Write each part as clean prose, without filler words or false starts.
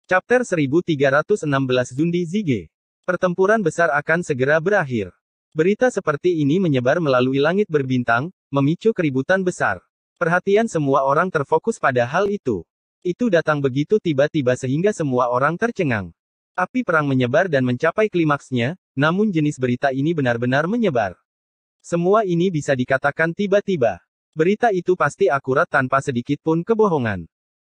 Chapter 1316 Zundi Zige. Pertempuran besar akan segera berakhir. Berita seperti ini menyebar melalui langit berbintang, memicu keributan besar. Perhatian semua orang terfokus pada hal itu. Itu datang begitu tiba-tiba sehingga semua orang tercengang. Api perang menyebar dan mencapai klimaksnya, namun jenis berita ini benar-benar menyebar. Semua ini bisa dikatakan tiba-tiba. Berita itu pasti akurat tanpa sedikit pun kebohongan.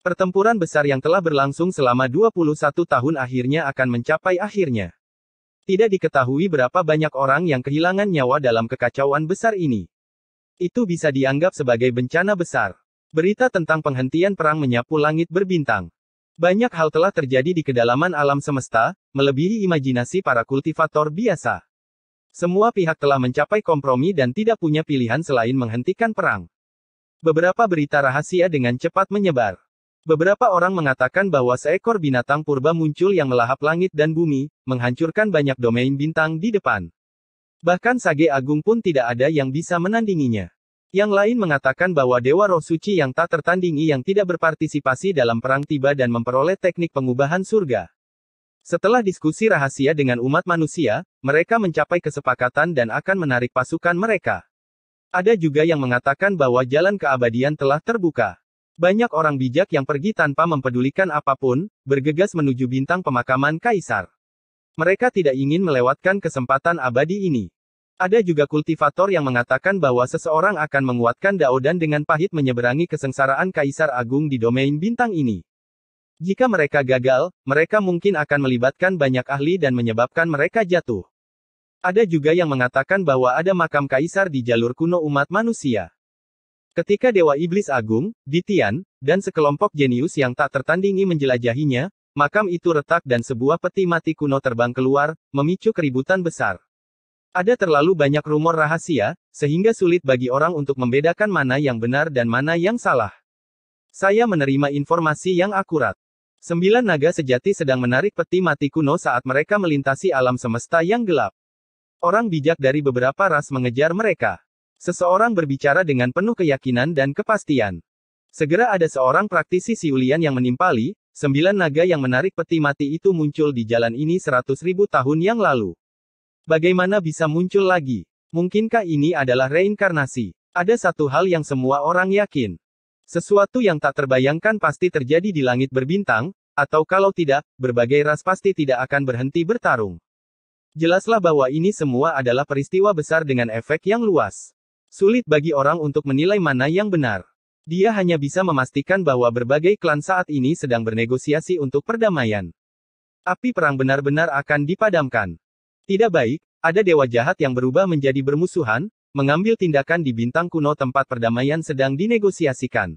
Pertempuran besar yang telah berlangsung selama 21 tahun akhirnya akan mencapai akhirnya. Tidak diketahui berapa banyak orang yang kehilangan nyawa dalam kekacauan besar ini. Itu bisa dianggap sebagai bencana besar. Berita tentang penghentian perang menyapu langit berbintang. Banyak hal telah terjadi di kedalaman alam semesta, melebihi imajinasi para kultivator biasa. Semua pihak telah mencapai kompromi dan tidak punya pilihan selain menghentikan perang. Beberapa berita rahasia dengan cepat menyebar. Beberapa orang mengatakan bahwa seekor binatang purba muncul yang melahap langit dan bumi, menghancurkan banyak domain bintang di depan. Bahkan Sage Agung pun tidak ada yang bisa menandinginya. Yang lain mengatakan bahwa Dewa Roh Suci yang tak tertandingi yang tidak berpartisipasi dalam perang tiba dan memperoleh teknik pengubahan surga. Setelah diskusi rahasia dengan umat manusia, mereka mencapai kesepakatan dan akan menarik pasukan mereka. Ada juga yang mengatakan bahwa jalan keabadian telah terbuka. Banyak orang bijak yang pergi tanpa mempedulikan apapun, bergegas menuju bintang pemakaman kaisar. Mereka tidak ingin melewatkan kesempatan abadi ini. Ada juga kultivator yang mengatakan bahwa seseorang akan menguatkan Daodan dengan pahit menyeberangi kesengsaraan kaisar agung di domain bintang ini. Jika mereka gagal, mereka mungkin akan melibatkan banyak ahli dan menyebabkan mereka jatuh. Ada juga yang mengatakan bahwa ada makam kaisar di jalur kuno umat manusia. Ketika Dewa Iblis Agung, Ditian, dan sekelompok jenius yang tak tertandingi menjelajahinya, makam itu retak dan sebuah peti mati kuno terbang keluar, memicu keributan besar. Ada terlalu banyak rumor rahasia, sehingga sulit bagi orang untuk membedakan mana yang benar dan mana yang salah. Saya menerima informasi yang akurat. 9 naga sejati sedang menarik peti mati kuno saat mereka melintasi alam semesta yang gelap. Orang bijak dari beberapa ras mengejar mereka. Seseorang berbicara dengan penuh keyakinan dan kepastian. Segera ada seorang praktisi siulian yang menimpali, 9 naga yang menarik peti mati itu muncul di jalan ini 100.000 tahun yang lalu. Bagaimana bisa muncul lagi? Mungkinkah ini adalah reinkarnasi? Ada satu hal yang semua orang yakin. Sesuatu yang tak terbayangkan pasti terjadi di langit berbintang, atau kalau tidak, berbagai ras pasti tidak akan berhenti bertarung. Jelaslah bahwa ini semua adalah peristiwa besar dengan efek yang luas. Sulit bagi orang untuk menilai mana yang benar. Dia hanya bisa memastikan bahwa berbagai klan saat ini sedang bernegosiasi untuk perdamaian. Api perang benar-benar akan dipadamkan. Tidak baik, ada dewa jahat yang berubah menjadi bermusuhan, mengambil tindakan di bintang kuno tempat perdamaian sedang dinegosiasikan.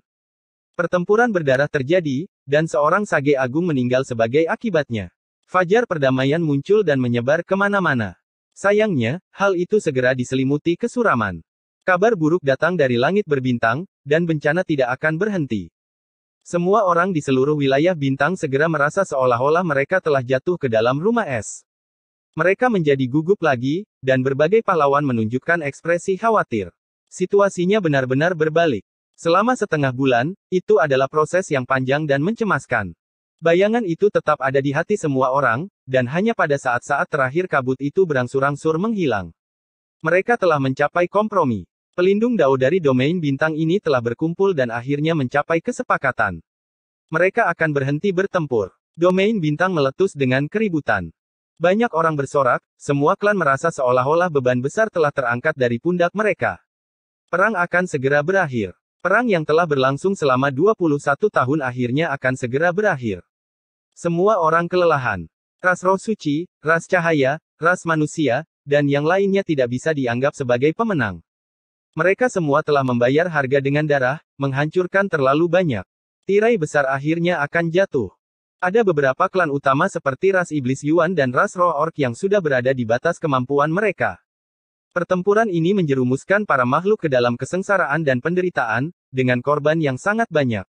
Pertempuran berdarah terjadi, dan seorang Sage Agung meninggal sebagai akibatnya. Fajar perdamaian muncul dan menyebar kemana-mana. Sayangnya, hal itu segera diselimuti kesuraman. Kabar buruk datang dari langit berbintang, dan bencana tidak akan berhenti. Semua orang di seluruh wilayah bintang segera merasa seolah-olah mereka telah jatuh ke dalam rumah es. Mereka menjadi gugup lagi, dan berbagai pahlawan menunjukkan ekspresi khawatir. Situasinya benar-benar berbalik. Selama setengah bulan, itu adalah proses yang panjang dan mencemaskan. Bayangan itu tetap ada di hati semua orang, dan hanya pada saat-saat terakhir kabut itu berangsur-angsur menghilang. Mereka telah mencapai kompromi. Pelindung Dao dari domain bintang ini telah berkumpul dan akhirnya mencapai kesepakatan. Mereka akan berhenti bertempur. Domain bintang meletus dengan keributan. Banyak orang bersorak, semua klan merasa seolah-olah beban besar telah terangkat dari pundak mereka. Perang akan segera berakhir. Perang yang telah berlangsung selama 21 tahun akhirnya akan segera berakhir. Semua orang kelelahan. Ras roh suci, ras cahaya, ras manusia, dan yang lainnya tidak bisa dianggap sebagai pemenang. Mereka semua telah membayar harga dengan darah, menghancurkan terlalu banyak. Tirai besar akhirnya akan jatuh. Ada beberapa klan utama seperti ras iblis Yuan dan ras roh orc yang sudah berada di batas kemampuan mereka. Pertempuran ini menjerumuskan para makhluk ke dalam kesengsaraan dan penderitaan, dengan korban yang sangat banyak.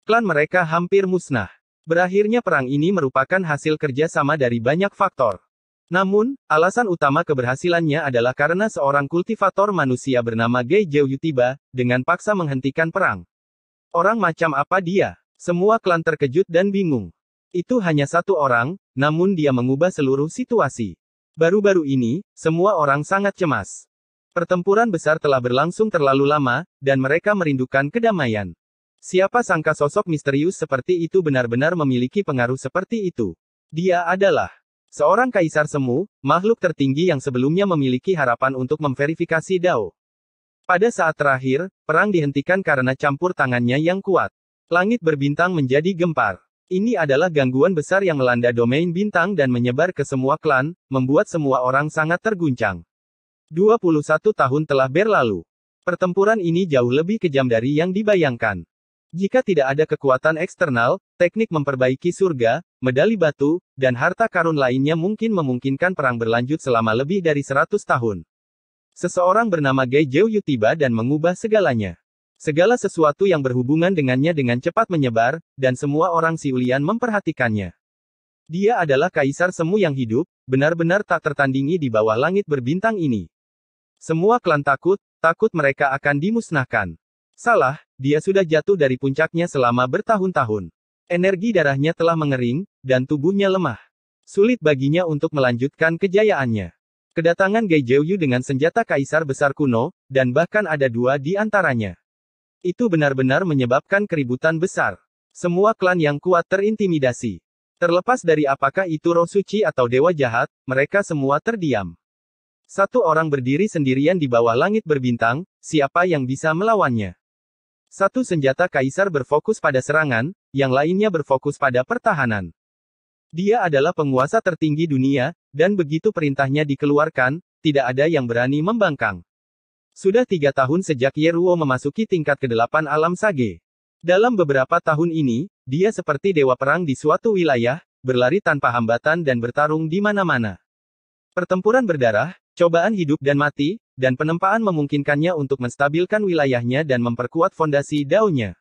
Klan mereka hampir musnah. Berakhirnya perang ini merupakan hasil kerja sama dari banyak faktor. Namun, alasan utama keberhasilannya adalah karena seorang kultivator manusia bernama Gai Jiu tiba, dengan paksa menghentikan perang. Orang macam apa dia? Semua klan terkejut dan bingung. Itu hanya satu orang, namun dia mengubah seluruh situasi. Baru-baru ini, semua orang sangat cemas. Pertempuran besar telah berlangsung terlalu lama, dan mereka merindukan kedamaian. Siapa sangka sosok misterius seperti itu benar-benar memiliki pengaruh seperti itu. Dia adalah seorang kaisar semu, makhluk tertinggi yang sebelumnya memiliki harapan untuk memverifikasi Dao. Pada saat terakhir, perang dihentikan karena campur tangannya yang kuat. Langit berbintang menjadi gempar. Ini adalah gangguan besar yang melanda domain bintang dan menyebar ke semua klan, membuat semua orang sangat terguncang. 21 tahun telah berlalu. Pertempuran ini jauh lebih kejam dari yang dibayangkan. Jika tidak ada kekuatan eksternal, teknik memperbaiki surga, medali batu, dan harta karun lainnya mungkin memungkinkan perang berlanjut selama lebih dari 100 tahun. Seseorang bernama Gai Jiuyu tiba dan mengubah segalanya. Segala sesuatu yang berhubungan dengannya dengan cepat menyebar, dan semua orang Siulian memperhatikannya. Dia adalah kaisar semu yang hidup, benar-benar tak tertandingi di bawah langit berbintang ini. Semua klan takut mereka akan dimusnahkan. Salah, dia sudah jatuh dari puncaknya selama bertahun-tahun. Energi darahnya telah mengering, dan tubuhnya lemah. Sulit baginya untuk melanjutkan kejayaannya. Kedatangan Gai Jiuyu dengan senjata kaisar besar kuno, dan bahkan ada dua di antaranya. Itu benar-benar menyebabkan keributan besar. Semua klan yang kuat terintimidasi. Terlepas dari apakah itu roh suci atau dewa jahat, mereka semua terdiam. Satu orang berdiri sendirian di bawah langit berbintang, siapa yang bisa melawannya? Satu senjata kaisar berfokus pada serangan, yang lainnya berfokus pada pertahanan. Dia adalah penguasa tertinggi dunia, dan begitu perintahnya dikeluarkan, tidak ada yang berani membangkang. Sudah 3 tahun sejak Yeruo memasuki tingkat ke-8 alam sage. Dalam beberapa tahun ini, dia seperti dewa perang di suatu wilayah, berlari tanpa hambatan dan bertarung di mana-mana. Pertempuran berdarah, cobaan hidup dan mati, dan penempaan memungkinkannya untuk menstabilkan wilayahnya dan memperkuat fondasi Dao-nya.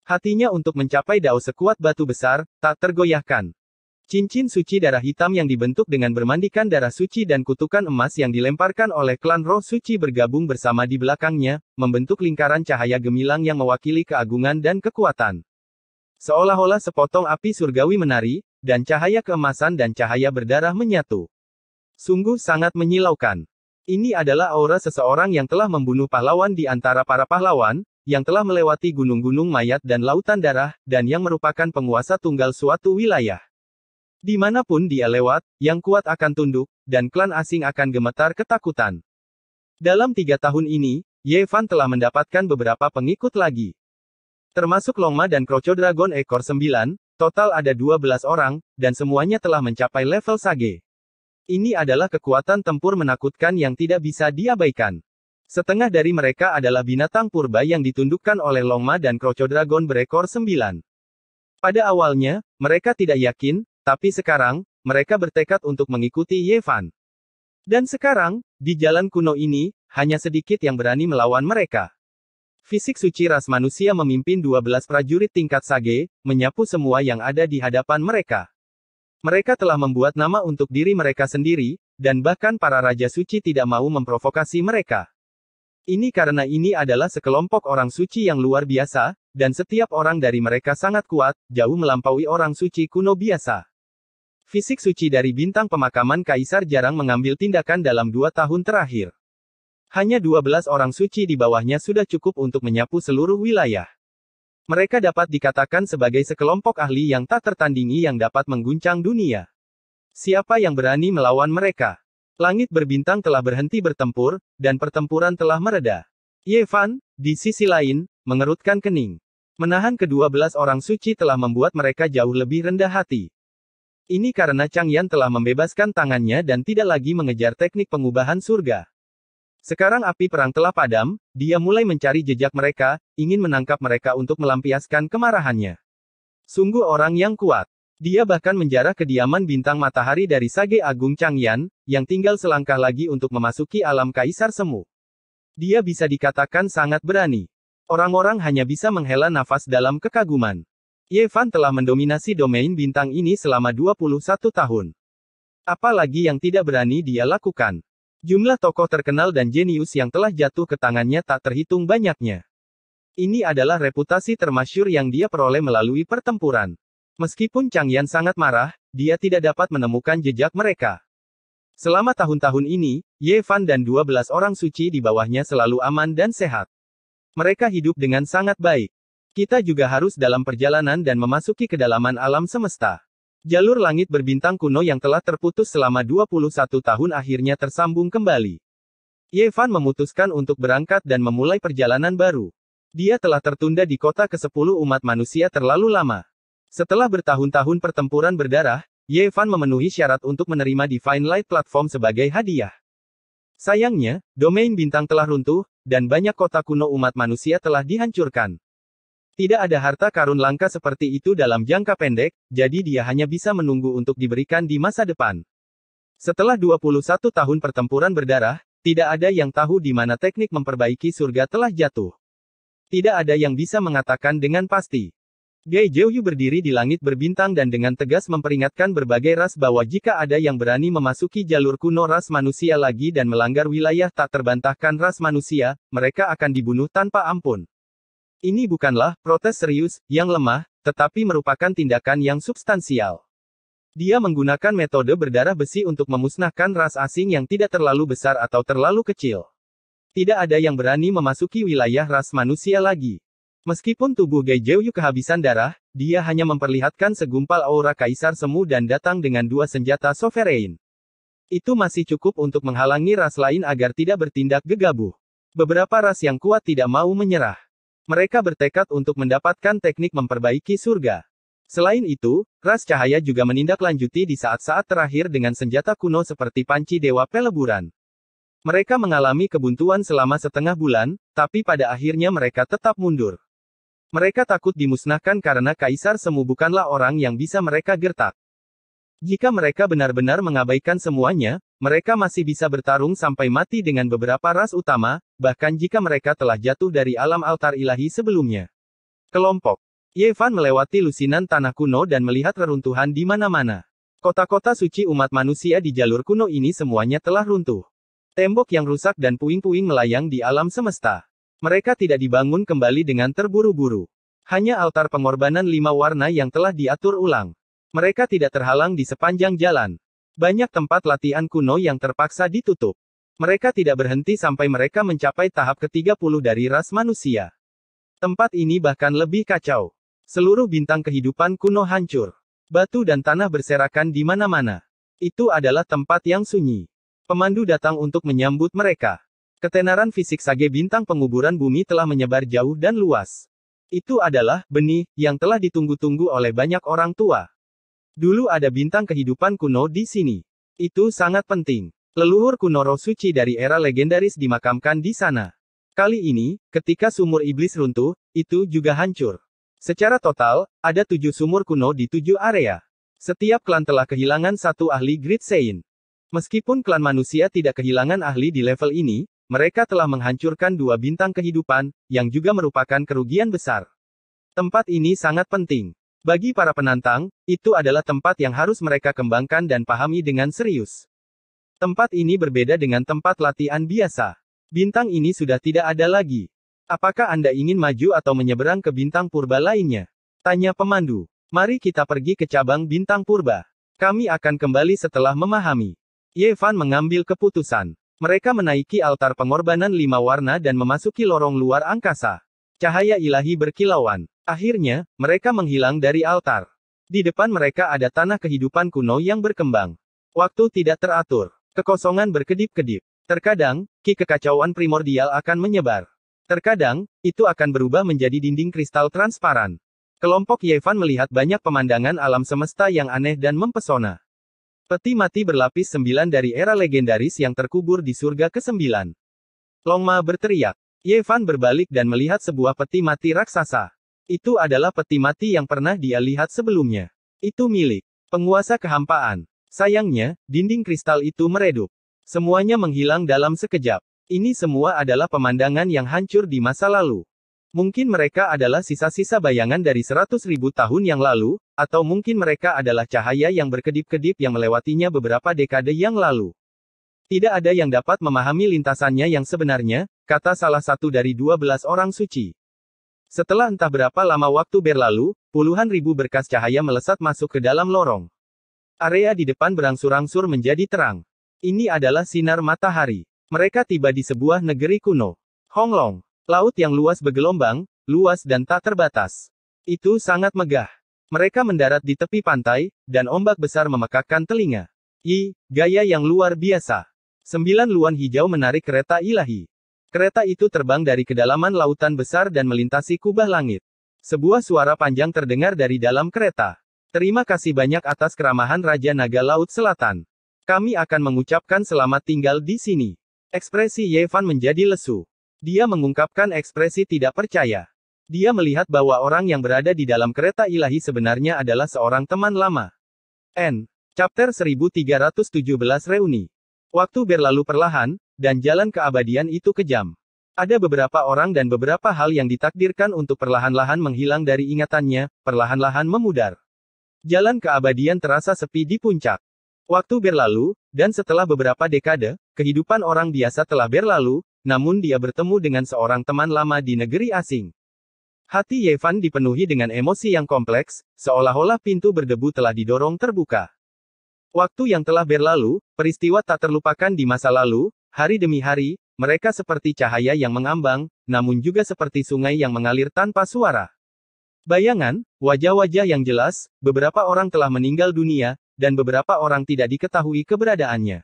Hatinya untuk mencapai Dao sekuat batu besar, tak tergoyahkan. Cincin suci darah hitam yang dibentuk dengan bermandikan darah suci dan kutukan emas yang dilemparkan oleh klan roh suci bergabung bersama di belakangnya, membentuk lingkaran cahaya gemilang yang mewakili keagungan dan kekuatan. Seolah-olah sepotong api surgawi menari, dan cahaya keemasan dan cahaya berdarah menyatu. Sungguh sangat menyilaukan. Ini adalah aura seseorang yang telah membunuh pahlawan di antara para pahlawan, yang telah melewati gunung-gunung mayat dan lautan darah, dan yang merupakan penguasa tunggal suatu wilayah. Dimanapun dia lewat, yang kuat akan tunduk, dan klan asing akan gemetar ketakutan. Dalam 3 tahun ini, Ye Fan telah mendapatkan beberapa pengikut lagi. Termasuk Longma dan Kroco Dragon ekor 9, total ada 12 orang, dan semuanya telah mencapai level sage. Ini adalah kekuatan tempur menakutkan yang tidak bisa diabaikan. Setengah dari mereka adalah binatang purba yang ditundukkan oleh Longma dan Kroco Dragon berekor 9. Pada awalnya, mereka tidak yakin, tapi sekarang, mereka bertekad untuk mengikuti Ye Fan. Dan sekarang, di jalan kuno ini, hanya sedikit yang berani melawan mereka. Fisik suci ras manusia memimpin 12 prajurit tingkat sage, menyapu semua yang ada di hadapan mereka. Mereka telah membuat nama untuk diri mereka sendiri, dan bahkan para raja suci tidak mau memprovokasi mereka. Ini karena ini adalah sekelompok orang suci yang luar biasa, dan setiap orang dari mereka sangat kuat, jauh melampaui orang suci kuno biasa. Fisik suci dari bintang pemakaman kaisar jarang mengambil tindakan dalam 2 tahun terakhir. Hanya 12 orang suci di bawahnya sudah cukup untuk menyapu seluruh wilayah. Mereka dapat dikatakan sebagai sekelompok ahli yang tak tertandingi yang dapat mengguncang dunia. Siapa yang berani melawan mereka? Langit berbintang telah berhenti bertempur, dan pertempuran telah mereda. Ye Fan, di sisi lain, mengerutkan kening. Menahan ke-12 orang suci telah membuat mereka jauh lebih rendah hati. Ini karena Chang Yan telah membebaskan tangannya dan tidak lagi mengejar teknik pengubahan surga. Sekarang api perang telah padam, dia mulai mencari jejak mereka, ingin menangkap mereka untuk melampiaskan kemarahannya. Sungguh orang yang kuat. Dia bahkan menjarah kediaman bintang matahari dari Sage Agung Chang Yan, yang tinggal selangkah lagi untuk memasuki alam kaisar semu. Dia bisa dikatakan sangat berani. Orang-orang hanya bisa menghela nafas dalam kekaguman. Ye Fan telah mendominasi domain bintang ini selama 21 tahun. Apalagi yang tidak berani dia lakukan. Jumlah tokoh terkenal dan jenius yang telah jatuh ke tangannya tak terhitung banyaknya. Ini adalah reputasi termasyhur yang dia peroleh melalui pertempuran. Meskipun Changyan sangat marah, dia tidak dapat menemukan jejak mereka. Selama tahun-tahun ini, Ye Fan dan 12 orang suci di bawahnya selalu aman dan sehat. Mereka hidup dengan sangat baik. Kita juga harus dalam perjalanan dan memasuki kedalaman alam semesta. Jalur langit berbintang kuno yang telah terputus selama 21 tahun akhirnya tersambung kembali. Ye Fan memutuskan untuk berangkat dan memulai perjalanan baru. Dia telah tertunda di kota ke-10 umat manusia terlalu lama. Setelah bertahun-tahun pertempuran berdarah, Ye Fan memenuhi syarat untuk menerima Divine Light Platform sebagai hadiah. Sayangnya, domain bintang telah runtuh, dan banyak kota kuno umat manusia telah dihancurkan. Tidak ada harta karun langka seperti itu dalam jangka pendek, jadi dia hanya bisa menunggu untuk diberikan di masa depan. Setelah 21 tahun pertempuran berdarah, tidak ada yang tahu di mana teknik memperbaiki surga telah jatuh. Tidak ada yang bisa mengatakan dengan pasti. Gai Zhouyu berdiri di langit berbintang dan dengan tegas memperingatkan berbagai ras bahwa jika ada yang berani memasuki jalur kuno ras manusia lagi dan melanggar wilayah tak terbantahkan ras manusia, mereka akan dibunuh tanpa ampun. Ini bukanlah protes serius, yang lemah, tetapi merupakan tindakan yang substansial. Dia menggunakan metode berdarah besi untuk memusnahkan ras asing yang tidak terlalu besar atau terlalu kecil. Tidak ada yang berani memasuki wilayah ras manusia lagi. Meskipun tubuh Gai Zhouyu kehabisan darah, dia hanya memperlihatkan segumpal aura kaisar semu dan datang dengan 2 senjata sovereign. Itu masih cukup untuk menghalangi ras lain agar tidak bertindak gegabah. Beberapa ras yang kuat tidak mau menyerah. Mereka bertekad untuk mendapatkan teknik memperbaiki surga. Selain itu, ras cahaya juga menindaklanjuti di saat-saat terakhir dengan senjata kuno seperti panci dewa peleburan. Mereka mengalami kebuntuan selama setengah bulan, tapi pada akhirnya mereka tetap mundur. Mereka takut dimusnahkan karena kaisar semu bukanlah orang yang bisa mereka gertak. Jika mereka benar-benar mengabaikan semuanya, mereka masih bisa bertarung sampai mati dengan beberapa ras utama, bahkan jika mereka telah jatuh dari alam altar ilahi sebelumnya. Kelompok Ye Fan melewati lusinan tanah kuno dan melihat reruntuhan di mana-mana. Kota-kota suci umat manusia di jalur kuno ini semuanya telah runtuh. Tembok yang rusak dan puing-puing melayang di alam semesta. Mereka tidak dibangun kembali dengan terburu-buru. Hanya altar pengorbanan 5 warna yang telah diatur ulang. Mereka tidak terhalang di sepanjang jalan. Banyak tempat latihan kuno yang terpaksa ditutup. Mereka tidak berhenti sampai mereka mencapai tahap ke-30 dari ras manusia. Tempat ini bahkan lebih kacau. Seluruh bintang kehidupan kuno hancur. Batu dan tanah berserakan di mana-mana. Itu adalah tempat yang sunyi. Pemandu datang untuk menyambut mereka. Ketenaran fisik sage bintang penguburan bumi telah menyebar jauh dan luas. Itu adalah benih yang telah ditunggu-tunggu oleh banyak orang tua. Dulu ada bintang kehidupan kuno di sini. Itu sangat penting. Leluhur kuno roh suci dari era legendaris dimakamkan di sana. Kali ini, ketika sumur iblis runtuh, itu juga hancur. Secara total, ada 7 sumur kuno di 7 area. Setiap klan telah kehilangan 1 ahli Great Saint. Meskipun klan manusia tidak kehilangan ahli di level ini, mereka telah menghancurkan 2 bintang kehidupan, yang juga merupakan kerugian besar. Tempat ini sangat penting. Bagi para penantang, itu adalah tempat yang harus mereka kembangkan dan pahami dengan serius. Tempat ini berbeda dengan tempat latihan biasa. Bintang ini sudah tidak ada lagi. Apakah Anda ingin maju atau menyeberang ke bintang purba lainnya? Tanya pemandu. Mari kita pergi ke cabang bintang purba. Kami akan kembali setelah memahami. Ye Fan mengambil keputusan. Mereka menaiki altar pengorbanan 5 warna dan memasuki lorong luar angkasa. Cahaya ilahi berkilauan. Akhirnya, mereka menghilang dari altar. Di depan mereka ada tanah kehidupan kuno yang berkembang. Waktu tidak teratur. Kekosongan berkedip-kedip. Terkadang, ki kekacauan primordial akan menyebar. Terkadang, itu akan berubah menjadi dinding kristal transparan. Kelompok Ye Fan melihat banyak pemandangan alam semesta yang aneh dan mempesona. Peti mati berlapis 9 dari era legendaris yang terkubur di surga ke-9. Longma berteriak. Ye Fan berbalik dan melihat sebuah peti mati raksasa. Itu adalah peti mati yang pernah dia lihat sebelumnya. Itu milik penguasa kehampaan. Sayangnya, dinding kristal itu meredup. Semuanya menghilang dalam sekejap. Ini semua adalah pemandangan yang hancur di masa lalu. Mungkin mereka adalah sisa-sisa bayangan dari 100.000 tahun yang lalu, atau mungkin mereka adalah cahaya yang berkedip-kedip yang melewatinya beberapa dekade yang lalu. Tidak ada yang dapat memahami lintasannya yang sebenarnya, kata salah satu dari 12 orang suci. Setelah entah berapa lama waktu berlalu, puluhan ribu berkas cahaya melesat masuk ke dalam lorong. Area di depan berangsur-angsur menjadi terang. Ini adalah sinar matahari. Mereka tiba di sebuah negeri kuno. Honglong. Laut yang luas bergelombang, luas dan tak terbatas. Itu sangat megah. Mereka mendarat di tepi pantai, dan ombak besar memekakkan telinga. Gaya yang luar biasa. 9 luan hijau menarik kereta ilahi. Kereta itu terbang dari kedalaman lautan besar dan melintasi kubah langit. Sebuah suara panjang terdengar dari dalam kereta. Terima kasih banyak atas keramahan Raja Naga Laut Selatan. Kami akan mengucapkan selamat tinggal di sini. Ekspresi Ye Fan menjadi lesu. Dia mengungkapkan ekspresi tidak percaya. Dia melihat bahwa orang yang berada di dalam kereta ilahi sebenarnya adalah seorang teman lama. Chapter 1317 Reuni. Waktu berlalu perlahan, dan jalan keabadian itu kejam. Ada beberapa orang dan beberapa hal yang ditakdirkan untuk perlahan-lahan menghilang dari ingatannya, perlahan-lahan memudar. Jalan keabadian terasa sepi di puncak. Waktu berlalu, dan setelah beberapa dekade, kehidupan orang biasa telah berlalu, namun dia bertemu dengan seorang teman lama di negeri asing. Hati Ye Fan dipenuhi dengan emosi yang kompleks, seolah-olah pintu berdebu telah didorong terbuka. Waktu yang telah berlalu, peristiwa tak terlupakan di masa lalu, hari demi hari, mereka seperti cahaya yang mengambang, namun juga seperti sungai yang mengalir tanpa suara. Bayangan, wajah-wajah yang jelas, beberapa orang telah meninggal dunia, dan beberapa orang tidak diketahui keberadaannya.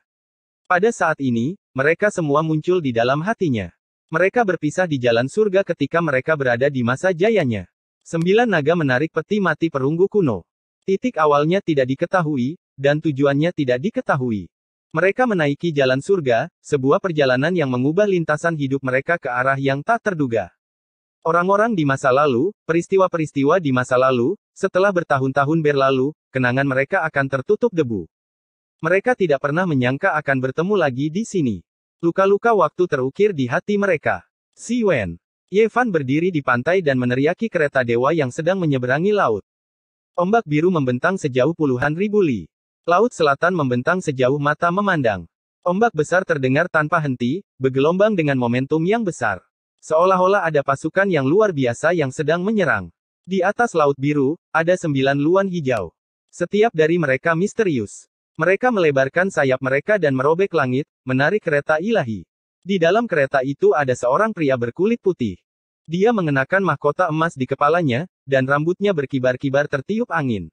Pada saat ini, mereka semua muncul di dalam hatinya. Mereka berpisah di jalan surga ketika mereka berada di masa jayanya. 9 naga menarik peti mati perunggu kuno. Titik awalnya tidak diketahui, dan tujuannya tidak diketahui. Mereka menaiki jalan surga, sebuah perjalanan yang mengubah lintasan hidup mereka ke arah yang tak terduga. Orang-orang di masa lalu, peristiwa-peristiwa di masa lalu, setelah bertahun-tahun berlalu, kenangan mereka akan tertutup debu. Mereka tidak pernah menyangka akan bertemu lagi di sini. Luka-luka waktu terukir di hati mereka. Si Wen. Ye Fan berdiri di pantai dan meneriaki kereta dewa yang sedang menyeberangi laut. Ombak biru membentang sejauh puluhan ribu li. Laut selatan membentang sejauh mata memandang. Ombak besar terdengar tanpa henti, bergelombang dengan momentum yang besar. Seolah-olah ada pasukan yang luar biasa yang sedang menyerang. Di atas laut biru, ada 9 luan hijau. Setiap dari mereka misterius. Mereka melebarkan sayap mereka dan merobek langit, menarik kereta ilahi. Di dalam kereta itu ada seorang pria berkulit putih. Dia mengenakan mahkota emas di kepalanya, dan rambutnya berkibar-kibar tertiup angin.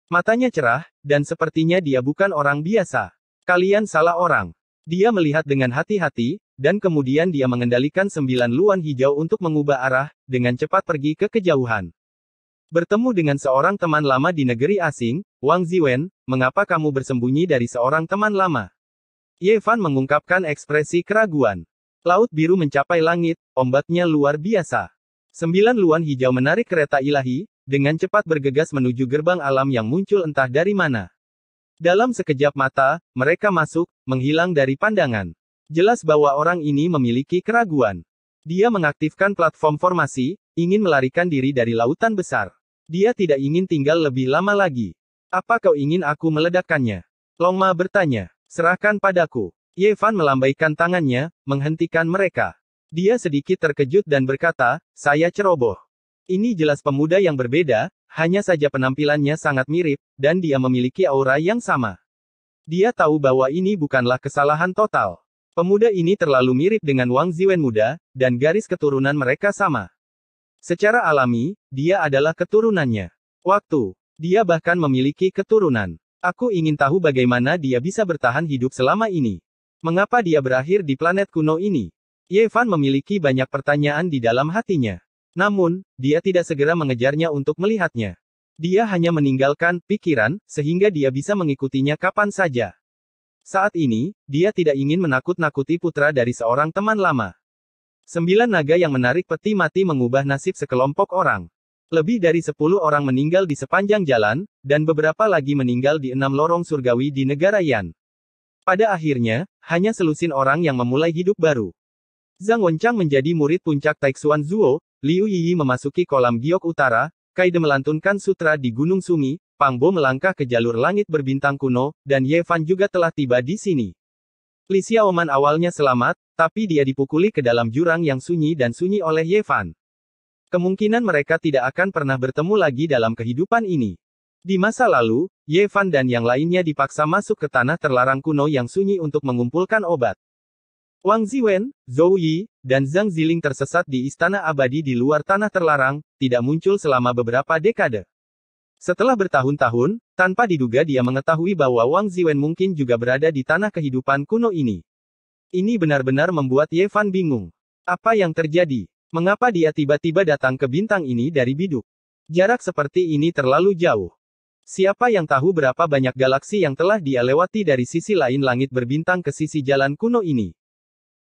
Matanya cerah, dan sepertinya dia bukan orang biasa. Kalian salah orang. Dia melihat dengan hati-hati, dan kemudian dia mengendalikan 9 luan hijau untuk mengubah arah, dengan cepat pergi ke kejauhan. Bertemu dengan seorang teman lama di negeri asing, Wang Ziwen, mengapa kamu bersembunyi dari seorang teman lama? Ye Fan mengungkapkan ekspresi keraguan. Laut biru mencapai langit, ombaknya luar biasa. 9 luan hijau menarik kereta ilahi, dengan cepat bergegas menuju gerbang alam yang muncul entah dari mana. Dalam sekejap mata, mereka masuk, menghilang dari pandangan. Jelas bahwa orang ini memiliki keraguan. Dia mengaktifkan platform formasi, ingin melarikan diri dari lautan besar. Dia tidak ingin tinggal lebih lama lagi. Apa kau ingin aku meledakkannya? Long Ma bertanya. Serahkan padaku. Ye Fan melambaikan tangannya, menghentikan mereka. Dia sedikit terkejut dan berkata, saya ceroboh. Ini jelas pemuda yang berbeda, hanya saja penampilannya sangat mirip, dan dia memiliki aura yang sama. Dia tahu bahwa ini bukanlah kesalahan total. Pemuda ini terlalu mirip dengan Wang Ziwen muda, dan garis keturunan mereka sama. Secara alami, dia adalah keturunannya. Waktu. Dia bahkan memiliki keturunan. Aku ingin tahu bagaimana dia bisa bertahan hidup selama ini. Mengapa dia berakhir di planet kuno ini? Ye Fan memiliki banyak pertanyaan di dalam hatinya. Namun, dia tidak segera mengejarnya untuk melihatnya. Dia hanya meninggalkan pikiran, sehingga dia bisa mengikutinya kapan saja. Saat ini, dia tidak ingin menakut-nakuti putra dari seorang teman lama. 9 naga yang menarik peti mati mengubah nasib sekelompok orang. Lebih dari 10 orang meninggal di sepanjang jalan, dan beberapa lagi meninggal di 6 lorong surgawi di negara Yan. Pada akhirnya, hanya selusin orang yang memulai hidup baru. Zhang Wenchang menjadi murid puncak Taixuan Zuo, Liu Yiyi memasuki kolam giok utara, Kaide melantunkan sutra di Gunung Sumi, Pang Bo melangkah ke jalur langit berbintang kuno, dan Ye Fan juga telah tiba di sini. Li Xiaoman awalnya selamat, tapi dia dipukuli ke dalam jurang yang sunyi dan sunyi oleh Ye Fan. Kemungkinan mereka tidak akan pernah bertemu lagi dalam kehidupan ini. Di masa lalu, Ye Fan dan yang lainnya dipaksa masuk ke tanah terlarang kuno yang sunyi untuk mengumpulkan obat. Wang Ziwen, Zhou Yi, dan Zhang Ziling tersesat di istana abadi di luar tanah terlarang, tidak muncul selama beberapa dekade. Setelah bertahun-tahun, tanpa diduga dia mengetahui bahwa Wang Ziwen mungkin juga berada di tanah kehidupan kuno ini. Ini benar-benar membuat Ye Fan bingung. Apa yang terjadi? Mengapa dia tiba-tiba datang ke bintang ini dari biduk? Jarak seperti ini terlalu jauh. Siapa yang tahu berapa banyak galaksi yang telah dia lewati dari sisi lain langit berbintang ke sisi jalan kuno ini?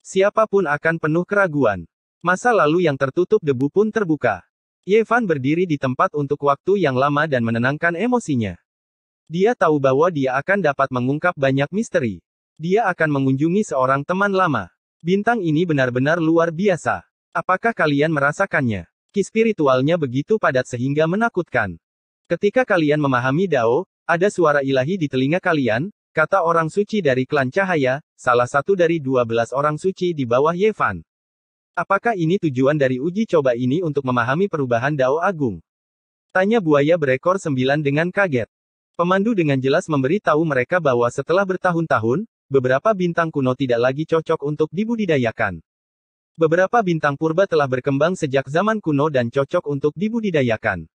Siapapun akan penuh keraguan. Masa lalu yang tertutup debu pun terbuka. Ye Fan berdiri di tempat untuk waktu yang lama dan menenangkan emosinya. Dia tahu bahwa dia akan dapat mengungkap banyak misteri. Dia akan mengunjungi seorang teman lama. Bintang ini benar-benar luar biasa. Apakah kalian merasakannya? Ki spiritualnya begitu padat sehingga menakutkan. Ketika kalian memahami Dao, ada suara ilahi di telinga kalian, kata orang suci dari klan cahaya, salah satu dari 12 orang suci di bawah Ye Fan. Apakah ini tujuan dari uji coba ini untuk memahami perubahan Dao Agung? Tanya buaya berekor 9 dengan kaget. Pemandu dengan jelas memberi tahu mereka bahwa setelah bertahun-tahun, beberapa bintang kuno tidak lagi cocok untuk dibudidayakan. Beberapa bintang purba telah berkembang sejak zaman kuno dan cocok untuk dibudidayakan.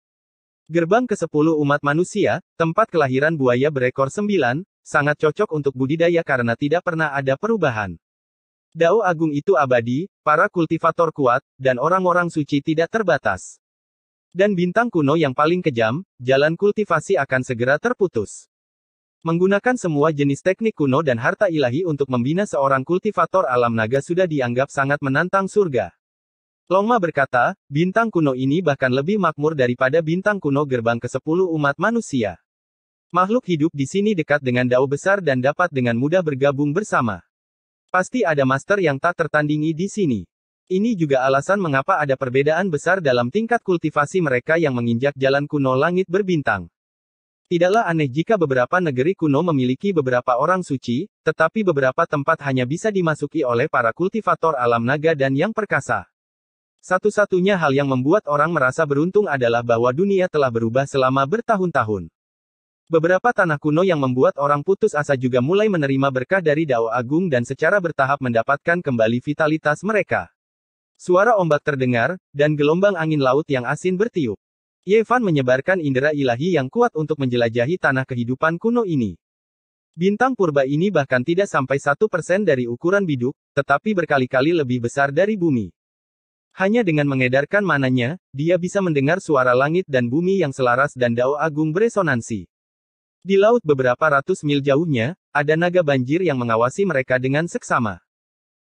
Gerbang ke-10 umat manusia, tempat kelahiran buaya berekor 9, sangat cocok untuk budidaya karena tidak pernah ada perubahan. Dao Agung itu abadi, para kultivator kuat, dan orang-orang suci tidak terbatas. Dan bintang kuno yang paling kejam, jalan kultivasi akan segera terputus. Menggunakan semua jenis teknik kuno dan harta ilahi untuk membina seorang kultivator alam naga sudah dianggap sangat menantang surga. Longma berkata, bintang kuno ini bahkan lebih makmur daripada bintang kuno gerbang ke-10 umat manusia. Makhluk hidup di sini dekat dengan Dao besar dan dapat dengan mudah bergabung bersama. Pasti ada master yang tak tertandingi di sini. Ini juga alasan mengapa ada perbedaan besar dalam tingkat kultivasi mereka yang menginjak jalan kuno langit berbintang. Tidaklah aneh jika beberapa negeri kuno memiliki beberapa orang suci, tetapi beberapa tempat hanya bisa dimasuki oleh para kultivator alam naga dan yang perkasa. Satu-satunya hal yang membuat orang merasa beruntung adalah bahwa dunia telah berubah selama bertahun-tahun. Beberapa tanah kuno yang membuat orang putus asa juga mulai menerima berkah dari Dao Agung dan secara bertahap mendapatkan kembali vitalitas mereka. Suara ombak terdengar, dan gelombang angin laut yang asin bertiup. Ye Fan menyebarkan indera ilahi yang kuat untuk menjelajahi tanah kehidupan kuno ini. Bintang purba ini bahkan tidak sampai 1% dari ukuran biduk, tetapi berkali-kali lebih besar dari bumi. Hanya dengan mengedarkan mananya, dia bisa mendengar suara langit dan bumi yang selaras dan Dao Agung beresonansi. Di laut beberapa ratus mil jauhnya, ada naga banjir yang mengawasi mereka dengan seksama.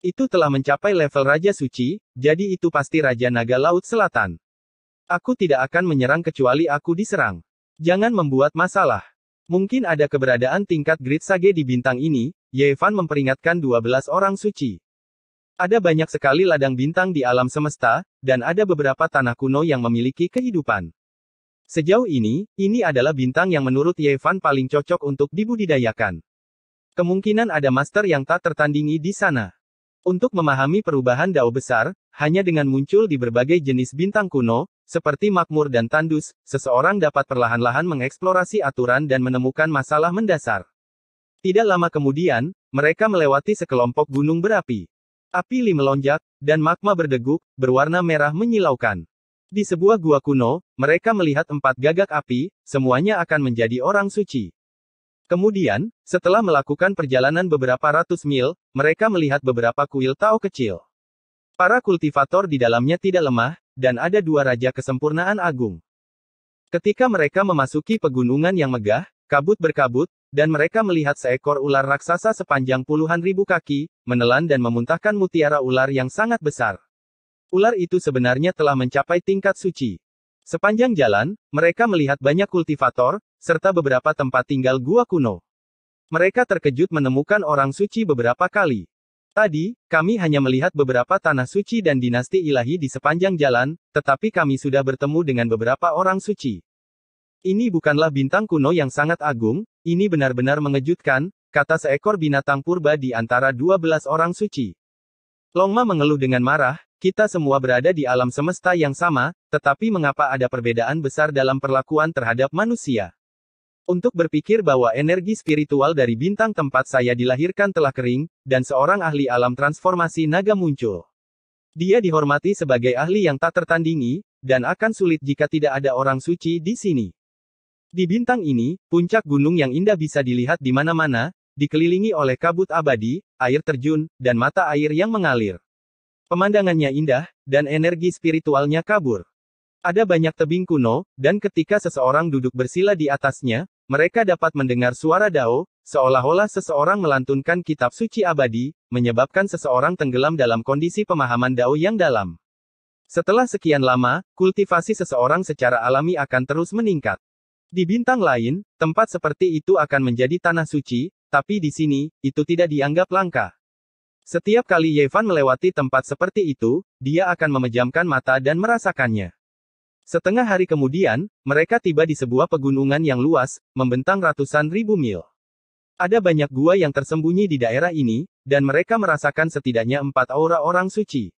Itu telah mencapai level Raja Suci, jadi itu pasti Raja Naga Laut Selatan. Aku tidak akan menyerang kecuali aku diserang. Jangan membuat masalah. Mungkin ada keberadaan tingkat Great Sage di bintang ini, Ye Fan memperingatkan 12 orang suci. Ada banyak sekali ladang bintang di alam semesta, dan ada beberapa tanah kuno yang memiliki kehidupan. Sejauh ini adalah bintang yang menurut Ye Fan paling cocok untuk dibudidayakan. Kemungkinan ada master yang tak tertandingi di sana. Untuk memahami perubahan Dao besar, hanya dengan muncul di berbagai jenis bintang kuno, seperti makmur dan tandus, seseorang dapat perlahan-lahan mengeksplorasi aturan dan menemukan masalah mendasar. Tidak lama kemudian, mereka melewati sekelompok gunung berapi. Api melonjak, dan magma berdeguk, berwarna merah menyilaukan. Di sebuah gua kuno, mereka melihat 4 gagak api, semuanya akan menjadi orang suci. Kemudian, setelah melakukan perjalanan beberapa ratus mil, mereka melihat beberapa kuil Tao kecil. Para kultivator di dalamnya tidak lemah, dan ada 2 raja kesempurnaan agung. Ketika mereka memasuki pegunungan yang megah, kabut berkabut, dan mereka melihat seekor ular raksasa sepanjang puluhan ribu kaki, menelan dan memuntahkan mutiara ular yang sangat besar. Ular itu sebenarnya telah mencapai tingkat suci. Sepanjang jalan, mereka melihat banyak kultivator, serta beberapa tempat tinggal gua kuno. Mereka terkejut menemukan orang suci beberapa kali. Tadi, kami hanya melihat beberapa tanah suci dan dinasti ilahi di sepanjang jalan, tetapi kami sudah bertemu dengan beberapa orang suci. Ini bukanlah bintang kuno yang sangat agung, ini benar-benar mengejutkan, kata seekor binatang purba di antara 12 orang suci. Longma mengeluh dengan marah, Kita semua berada di alam semesta yang sama, tetapi mengapa ada perbedaan besar dalam perlakuan terhadap manusia? Untuk berpikir bahwa energi spiritual dari bintang tempat saya dilahirkan telah kering, dan seorang ahli alam transformasi naga muncul. Dia dihormati sebagai ahli yang tak tertandingi, dan akan sulit jika tidak ada orang suci di sini. Di bintang ini, puncak gunung yang indah bisa dilihat di mana-mana, dikelilingi oleh kabut abadi, air terjun, dan mata air yang mengalir. Pemandangannya indah, dan energi spiritualnya kabur. Ada banyak tebing kuno, dan ketika seseorang duduk bersila di atasnya, mereka dapat mendengar suara Dao, seolah-olah seseorang melantunkan kitab suci abadi, menyebabkan seseorang tenggelam dalam kondisi pemahaman Dao yang dalam. Setelah sekian lama, kultivasi seseorang secara alami akan terus meningkat. Di bintang lain, tempat seperti itu akan menjadi tanah suci, tapi di sini, itu tidak dianggap langka. Setiap kali Ye Fan melewati tempat seperti itu, dia akan memejamkan mata dan merasakannya. Setengah hari kemudian, mereka tiba di sebuah pegunungan yang luas, membentang ratusan ribu mil. Ada banyak gua yang tersembunyi di daerah ini, dan mereka merasakan setidaknya 4 aura orang suci.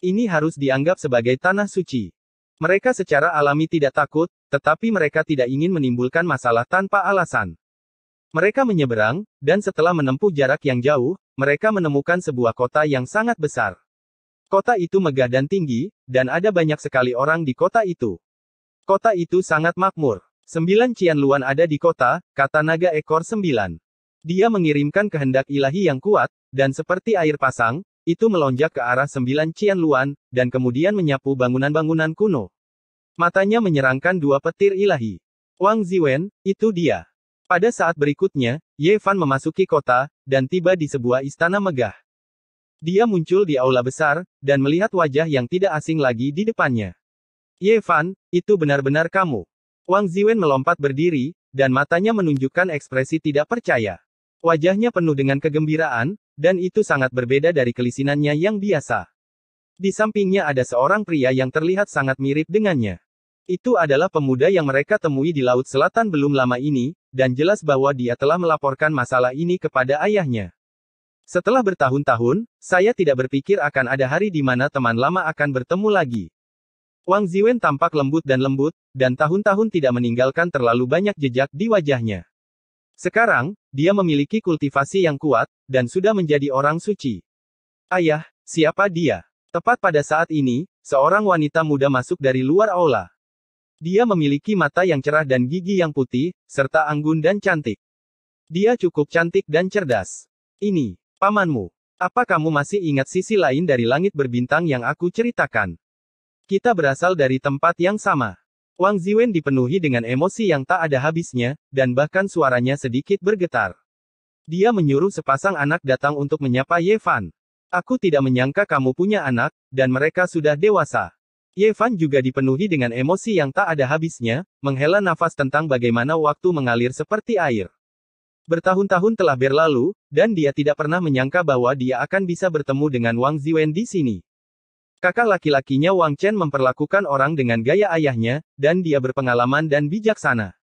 Ini harus dianggap sebagai tanah suci. Mereka secara alami tidak takut, tetapi mereka tidak ingin menimbulkan masalah tanpa alasan. Mereka menyeberang, dan setelah menempuh jarak yang jauh, mereka menemukan sebuah kota yang sangat besar. Kota itu megah dan tinggi, dan ada banyak sekali orang di kota itu. Kota itu sangat makmur. 9 Qianluan ada di kota, kata naga ekor 9. Dia mengirimkan kehendak ilahi yang kuat, dan seperti air pasang, itu melonjak ke arah 9 Qianluan, dan kemudian menyapu bangunan-bangunan kuno. Matanya menyerangkan 2 petir ilahi. Wang Ziwen, itu dia. Pada saat berikutnya, Ye Fan memasuki kota, dan tiba di sebuah istana megah. Dia muncul di aula besar, dan melihat wajah yang tidak asing lagi di depannya. Ye Fan, itu benar-benar kamu. Wang Ziwen melompat berdiri, dan matanya menunjukkan ekspresi tidak percaya. Wajahnya penuh dengan kegembiraan, dan itu sangat berbeda dari kelisinannya yang biasa. Di sampingnya ada seorang pria yang terlihat sangat mirip dengannya. Itu adalah pemuda yang mereka temui di Laut Selatan belum lama ini, dan jelas bahwa dia telah melaporkan masalah ini kepada ayahnya. Setelah bertahun-tahun, saya tidak berpikir akan ada hari di mana teman lama akan bertemu lagi. Wang Ziwen tampak lembut, dan tahun-tahun tidak meninggalkan terlalu banyak jejak di wajahnya. Sekarang, dia memiliki kultivasi yang kuat, dan sudah menjadi orang suci. Ayah, siapa dia? Tepat pada saat ini, seorang wanita muda masuk dari luar aula. Dia memiliki mata yang cerah dan gigi yang putih, serta anggun dan cantik. Dia cukup cantik dan cerdas. Ini, pamanmu. Apa kamu masih ingat sisi lain dari langit berbintang yang aku ceritakan? Kita berasal dari tempat yang sama. Wang Ziwen dipenuhi dengan emosi yang tak ada habisnya, dan bahkan suaranya sedikit bergetar. Dia menyuruh sepasang anak datang untuk menyapa Ye Fan. Aku tidak menyangka kamu punya anak, dan mereka sudah dewasa. Ye Fan juga dipenuhi dengan emosi yang tak ada habisnya, menghela nafas tentang bagaimana waktu mengalir seperti air. Bertahun-tahun telah berlalu, dan dia tidak pernah menyangka bahwa dia akan bisa bertemu dengan Wang Ziwen di sini. Kakak laki-lakinya Wang Chen memperlakukan orang dengan gaya ayahnya, dan dia berpengalaman dan bijaksana.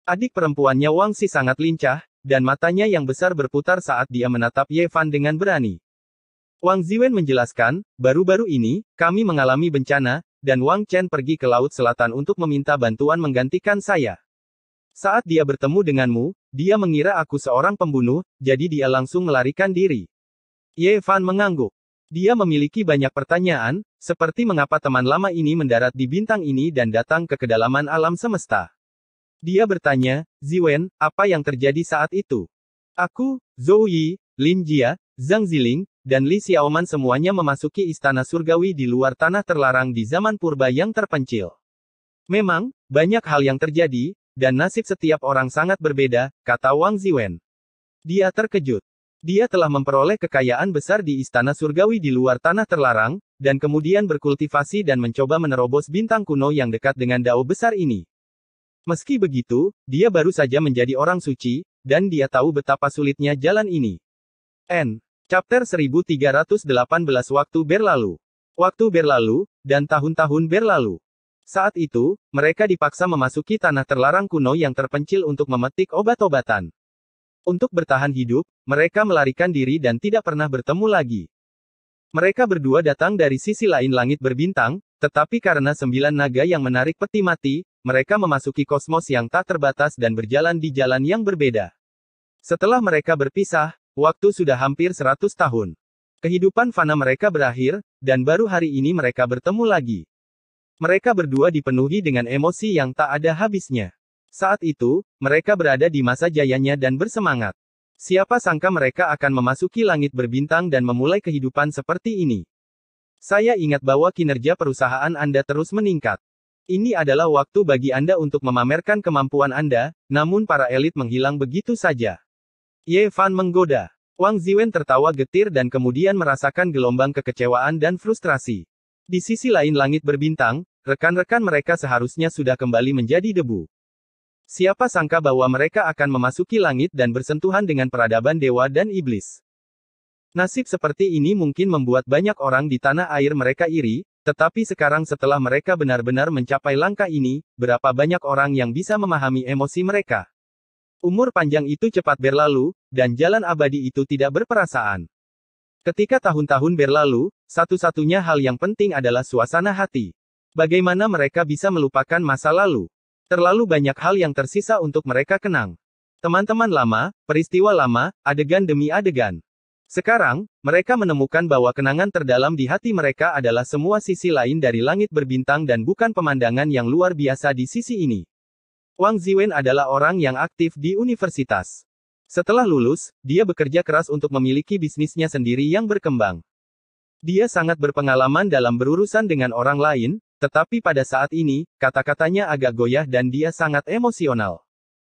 Adik perempuannya Wang Xi sangat lincah, dan matanya yang besar berputar saat dia menatap Ye Fan dengan berani. Wang Ziwen menjelaskan, baru-baru ini, kami mengalami bencana, dan Wang Chen pergi ke Laut Selatan untuk meminta bantuan menggantikan saya. Saat dia bertemu denganmu, dia mengira aku seorang pembunuh, jadi dia langsung melarikan diri. Ye Fan mengangguk. Dia memiliki banyak pertanyaan, seperti mengapa teman lama ini mendarat di bintang ini dan datang ke kedalaman alam semesta. Dia bertanya, Ziwen, apa yang terjadi saat itu? Aku, Zhou Yi, Lin Jia, Zhang Ziling, dan Li Xiaoman semuanya memasuki istana surgawi di luar tanah terlarang di zaman purba yang terpencil. Memang, banyak hal yang terjadi, dan nasib setiap orang sangat berbeda, kata Wang Ziwen. Dia terkejut. Dia telah memperoleh kekayaan besar di istana surgawi di luar tanah terlarang, dan kemudian berkultivasi dan mencoba menerobos bintang kuno yang dekat dengan dao besar ini. Meski begitu, dia baru saja menjadi orang suci, dan dia tahu betapa sulitnya jalan ini. Chapter 1318 Waktu berlalu. Waktu berlalu, dan tahun-tahun berlalu. Saat itu, mereka dipaksa memasuki tanah terlarang kuno yang terpencil untuk memetik obat-obatan. Untuk bertahan hidup, mereka melarikan diri dan tidak pernah bertemu lagi. Mereka berdua datang dari sisi lain langit berbintang, tetapi karena 9 naga yang menarik peti mati, mereka memasuki kosmos yang tak terbatas dan berjalan di jalan yang berbeda. Setelah mereka berpisah, waktu sudah hampir 100 tahun. Kehidupan fana mereka berakhir, dan baru hari ini mereka bertemu lagi. Mereka berdua dipenuhi dengan emosi yang tak ada habisnya. Saat itu, mereka berada di masa jayanya dan bersemangat. Siapa sangka mereka akan memasuki langit berbintang dan memulai kehidupan seperti ini. Saya ingat bahwa kinerja perusahaan Anda terus meningkat. Ini adalah waktu bagi Anda untuk memamerkan kemampuan Anda, namun para elit menghilang begitu saja. Ye Fan menggoda. Wang Ziwen tertawa getir dan kemudian merasakan gelombang kekecewaan dan frustrasi. Di sisi lain langit berbintang, rekan-rekan mereka seharusnya sudah kembali menjadi debu. Siapa sangka bahwa mereka akan memasuki langit dan bersentuhan dengan peradaban dewa dan iblis. Nasib seperti ini mungkin membuat banyak orang di tanah air mereka iri, tetapi sekarang setelah mereka benar-benar mencapai langkah ini, berapa banyak orang yang bisa memahami emosi mereka. Umur panjang itu cepat berlalu, dan jalan abadi itu tidak berperasaan. Ketika tahun-tahun berlalu, satu-satunya hal yang penting adalah suasana hati. Bagaimana mereka bisa melupakan masa lalu? Terlalu banyak hal yang tersisa untuk mereka kenang. Teman-teman lama, peristiwa lama, adegan demi adegan. Sekarang, mereka menemukan bahwa kenangan terdalam di hati mereka adalah semua sisi lain dari langit berbintang dan bukan pemandangan yang luar biasa di sisi ini. Wang Ziwen adalah orang yang aktif di universitas. Setelah lulus, dia bekerja keras untuk memiliki bisnisnya sendiri yang berkembang. Dia sangat berpengalaman dalam berurusan dengan orang lain, tetapi pada saat ini, kata-katanya agak goyah dan dia sangat emosional.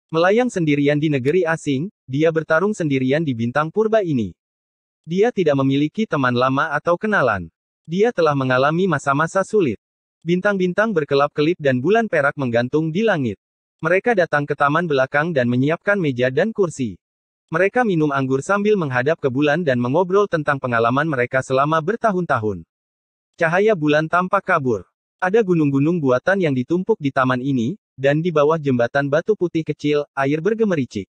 Melayang sendirian di negeri asing, dia bertarung sendirian di bintang purba ini. Dia tidak memiliki teman lama atau kenalan. Dia telah mengalami masa-masa sulit. Bintang-bintang berkelap-kelip dan bulan perak menggantung di langit. Mereka datang ke taman belakang dan menyiapkan meja dan kursi. Mereka minum anggur sambil menghadap ke bulan dan mengobrol tentang pengalaman mereka selama bertahun-tahun. Cahaya bulan tampak kabur. Ada gunung-gunung buatan yang ditumpuk di taman ini, dan di bawah jembatan batu putih kecil, air bergemericik.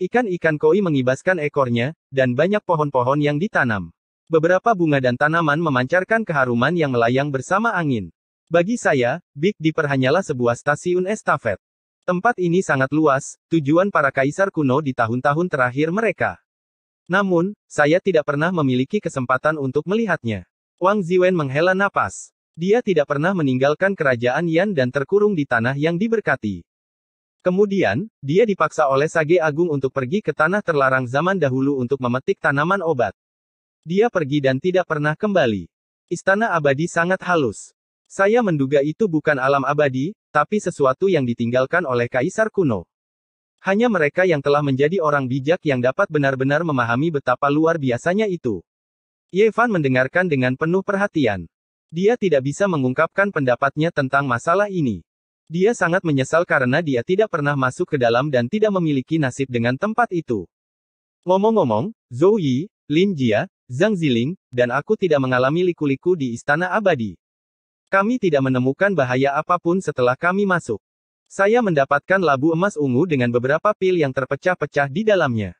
Ikan-ikan koi mengibaskan ekornya, dan banyak pohon-pohon yang ditanam. Beberapa bunga dan tanaman memancarkan keharuman yang melayang bersama angin. Bagi saya, Big Dipper hanyalah sebuah stasiun estafet. Tempat ini sangat luas, tujuan para kaisar kuno di tahun-tahun terakhir mereka. Namun, saya tidak pernah memiliki kesempatan untuk melihatnya. Wang Ziwen menghela napas. Dia tidak pernah meninggalkan kerajaan Yan dan terkurung di tanah yang diberkati. Kemudian, dia dipaksa oleh Sage Agung untuk pergi ke tanah terlarang zaman dahulu untuk memetik tanaman obat. Dia pergi dan tidak pernah kembali. Istana abadi sangat halus. Saya menduga itu bukan alam abadi, tapi sesuatu yang ditinggalkan oleh kaisar kuno. Hanya mereka yang telah menjadi orang bijak yang dapat benar-benar memahami betapa luar biasanya itu. Ye Fan mendengarkan dengan penuh perhatian. Dia tidak bisa mengungkapkan pendapatnya tentang masalah ini. Dia sangat menyesal karena dia tidak pernah masuk ke dalam dan tidak memiliki nasib dengan tempat itu. Ngomong-ngomong, Zhou Yi, Lin Jia, Zhang Ziling, dan aku tidak mengalami liku-liku di Istana Abadi. Kami tidak menemukan bahaya apapun setelah kami masuk. Saya mendapatkan labu emas ungu dengan beberapa pil yang terpecah-pecah di dalamnya.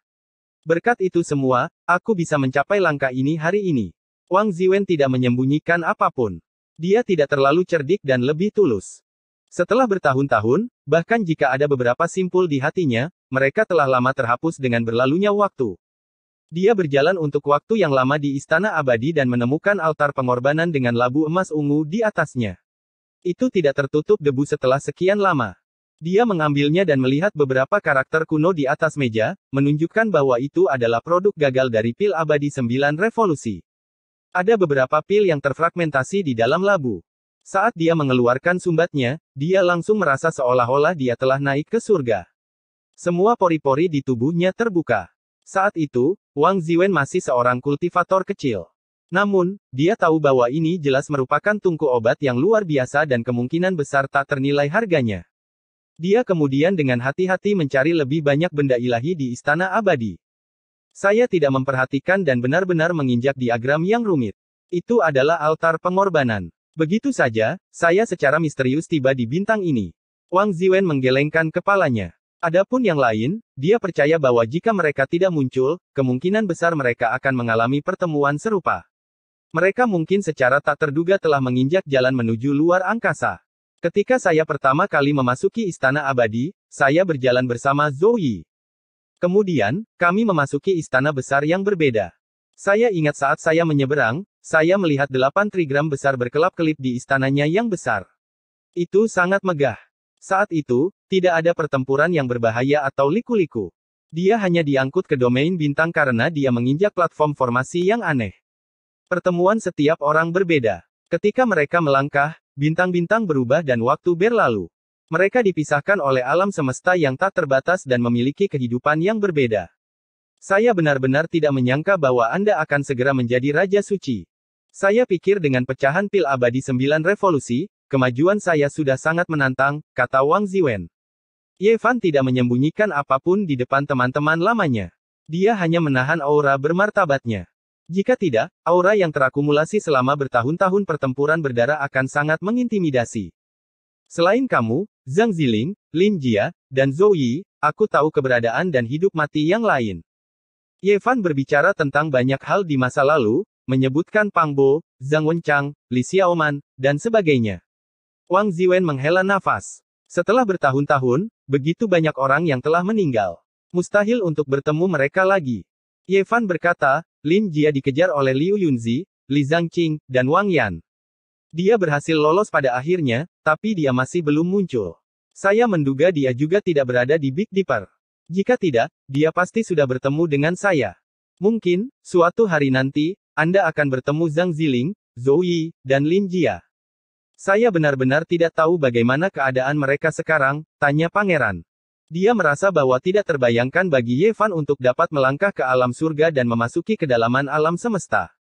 Berkat itu semua, aku bisa mencapai langkah ini hari ini. Wang Ziwen tidak menyembunyikan apapun. Dia tidak terlalu cerdik dan lebih tulus. Setelah bertahun-tahun, bahkan jika ada beberapa simpul di hatinya, mereka telah lama terhapus dengan berlalunya waktu. Dia berjalan untuk waktu yang lama di Istana Abadi dan menemukan altar pengorbanan dengan labu emas ungu di atasnya. Itu tidak tertutup debu setelah sekian lama. Dia mengambilnya dan melihat beberapa karakter kuno di atas meja, menunjukkan bahwa itu adalah produk gagal dari pil abadi 9 revolusi. Ada beberapa pil yang terfragmentasi di dalam labu. Saat dia mengeluarkan sumbatnya, dia langsung merasa seolah-olah dia telah naik ke surga. Semua pori-pori di tubuhnya terbuka. Saat itu, Wang Ziwen masih seorang kultivator kecil. Namun, dia tahu bahwa ini jelas merupakan tungku obat yang luar biasa dan kemungkinan besar tak ternilai harganya. Dia kemudian dengan hati-hati mencari lebih banyak benda ilahi di Istana Abadi. Saya tidak memperhatikan dan benar-benar menginjak diagram yang rumit. Itu adalah altar pengorbanan. Begitu saja, saya secara misterius tiba di bintang ini. Wang Ziwen menggelengkan kepalanya. Adapun yang lain, dia percaya bahwa jika mereka tidak muncul, kemungkinan besar mereka akan mengalami pertemuan serupa. Mereka mungkin secara tak terduga telah menginjak jalan menuju luar angkasa. Ketika saya pertama kali memasuki Istana Abadi, saya berjalan bersama Zhou Yi. Kemudian, kami memasuki istana besar yang berbeda. Saya ingat saat saya menyeberang, saya melihat 8 trigram besar berkelap-kelip di istananya yang besar. Itu sangat megah. Saat itu, tidak ada pertempuran yang berbahaya atau liku-liku. Dia hanya diangkut ke domain bintang karena dia menginjak platform formasi yang aneh. Pertemuan setiap orang berbeda. Ketika mereka melangkah, bintang-bintang berubah dan waktu berlalu. Mereka dipisahkan oleh alam semesta yang tak terbatas dan memiliki kehidupan yang berbeda. Saya benar-benar tidak menyangka bahwa Anda akan segera menjadi Raja Suci. Saya pikir dengan pecahan pil abadi 9 revolusi, kemajuan saya sudah sangat menantang, kata Wang Ziwen. Ye Fan tidak menyembunyikan apapun di depan teman-teman lamanya. Dia hanya menahan aura bermartabatnya. Jika tidak, aura yang terakumulasi selama bertahun-tahun pertempuran berdarah akan sangat mengintimidasi. Selain kamu, Zhang Ziling, Lin Jia, dan Zhou Yi, aku tahu keberadaan dan hidup mati yang lain. Ye Fan berbicara tentang banyak hal di masa lalu, menyebutkan Pang Bo, Zhang Wenchang, Li Xiaoman, dan sebagainya. Wang Ziwen menghela nafas. Setelah bertahun-tahun, begitu banyak orang yang telah meninggal. Mustahil untuk bertemu mereka lagi. Ye Fan berkata, Lin Jia dikejar oleh Liu Yunzi, Li Zhangqing, dan Wang Yan. Dia berhasil lolos pada akhirnya, tapi dia masih belum muncul. Saya menduga dia juga tidak berada di Big Dipper. Jika tidak, dia pasti sudah bertemu dengan saya. Mungkin, suatu hari nanti, Anda akan bertemu Zhang Ziling, Zhou Yi, dan Lin Jia. Saya benar-benar tidak tahu bagaimana keadaan mereka sekarang, tanya pangeran. Dia merasa bahwa tidak terbayangkan bagi Ye Fan untuk dapat melangkah ke alam surga dan memasuki kedalaman alam semesta.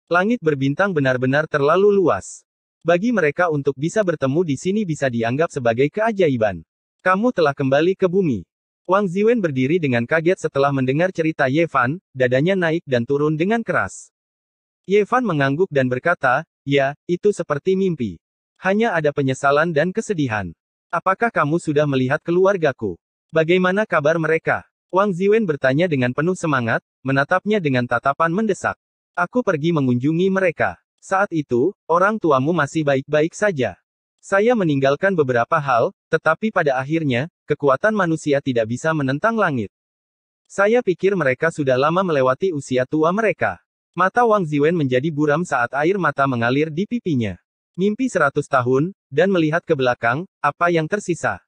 Langit berbintang benar-benar terlalu luas. Bagi mereka untuk bisa bertemu di sini bisa dianggap sebagai keajaiban. Kamu telah kembali ke bumi. Wang Ziwen berdiri dengan kaget setelah mendengar cerita Ye Fan, dadanya naik dan turun dengan keras. Ye Fan mengangguk dan berkata, ya, itu seperti mimpi. Hanya ada penyesalan dan kesedihan. Apakah kamu sudah melihat keluargaku? Bagaimana kabar mereka? Wang Ziwen bertanya dengan penuh semangat, menatapnya dengan tatapan mendesak. Aku pergi mengunjungi mereka. Saat itu, orang tuamu masih baik-baik saja. Saya meninggalkan beberapa hal, tetapi pada akhirnya, kekuatan manusia tidak bisa menentang langit. Saya pikir mereka sudah lama melewati usia tua mereka. Mata Wang Ziwen menjadi buram saat air mata mengalir di pipinya. Mimpi 100 tahun, dan melihat ke belakang, apa yang tersisa?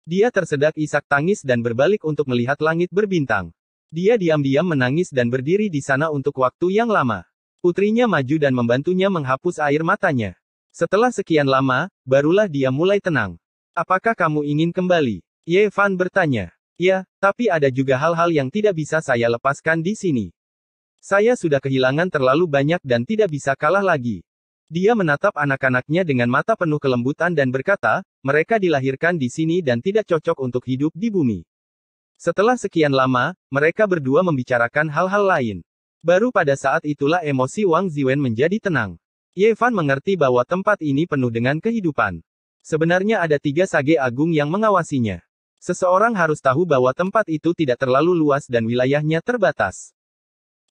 Dia tersedak isak tangis dan berbalik untuk melihat langit berbintang. Dia diam-diam menangis dan berdiri di sana untuk waktu yang lama. Putrinya maju dan membantunya menghapus air matanya. Setelah sekian lama, barulah dia mulai tenang. Apakah kamu ingin kembali? Ye Fan bertanya. Ya, tapi ada juga hal-hal yang tidak bisa saya lepaskan di sini. Saya sudah kehilangan terlalu banyak dan tidak bisa kalah lagi. Dia menatap anak-anaknya dengan mata penuh kelembutan dan berkata, mereka dilahirkan di sini dan tidak cocok untuk hidup di bumi. Setelah sekian lama, mereka berdua membicarakan hal-hal lain. Baru pada saat itulah emosi Wang Ziwen menjadi tenang. Ye Fan mengerti bahwa tempat ini penuh dengan kehidupan. Sebenarnya ada 3 sage agung yang mengawasinya. Seseorang harus tahu bahwa tempat itu tidak terlalu luas dan wilayahnya terbatas.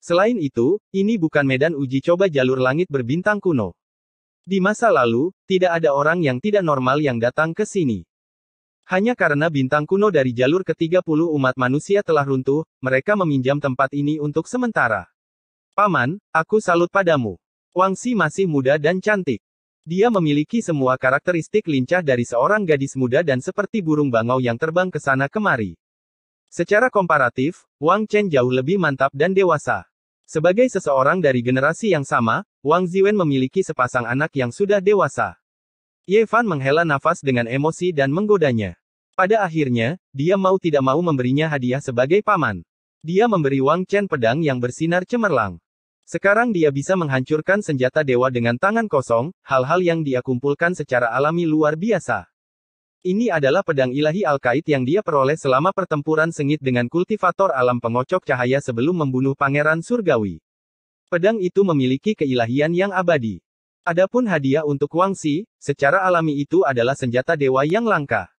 Selain itu, ini bukan medan uji coba jalur langit berbintang kuno. Di masa lalu, tidak ada orang yang tidak normal yang datang ke sini. Hanya karena bintang kuno dari jalur ke-30 umat manusia telah runtuh, mereka meminjam tempat ini untuk sementara. Paman, aku salut padamu. Wang Xi masih muda dan cantik. Dia memiliki semua karakteristik lincah dari seorang gadis muda dan seperti burung bangau yang terbang ke sana kemari. Secara komparatif, Wang Chen jauh lebih mantap dan dewasa. Sebagai seseorang dari generasi yang sama, Wang Ziwen memiliki sepasang anak yang sudah dewasa. Ye Fan menghela nafas dengan emosi dan menggodanya. Pada akhirnya, dia mau tidak mau memberinya hadiah sebagai paman. Dia memberi Wang Chen pedang yang bersinar cemerlang. Sekarang dia bisa menghancurkan senjata dewa dengan tangan kosong, hal-hal yang dia kumpulkan secara alami luar biasa. Ini adalah pedang ilahi Al-Qaid yang dia peroleh selama pertempuran sengit dengan kultivator alam pengocok cahaya sebelum membunuh Pangeran Surgawi. Pedang itu memiliki keilahian yang abadi. Adapun hadiah untuk Wang Xi, secara alami itu adalah senjata dewa yang langka.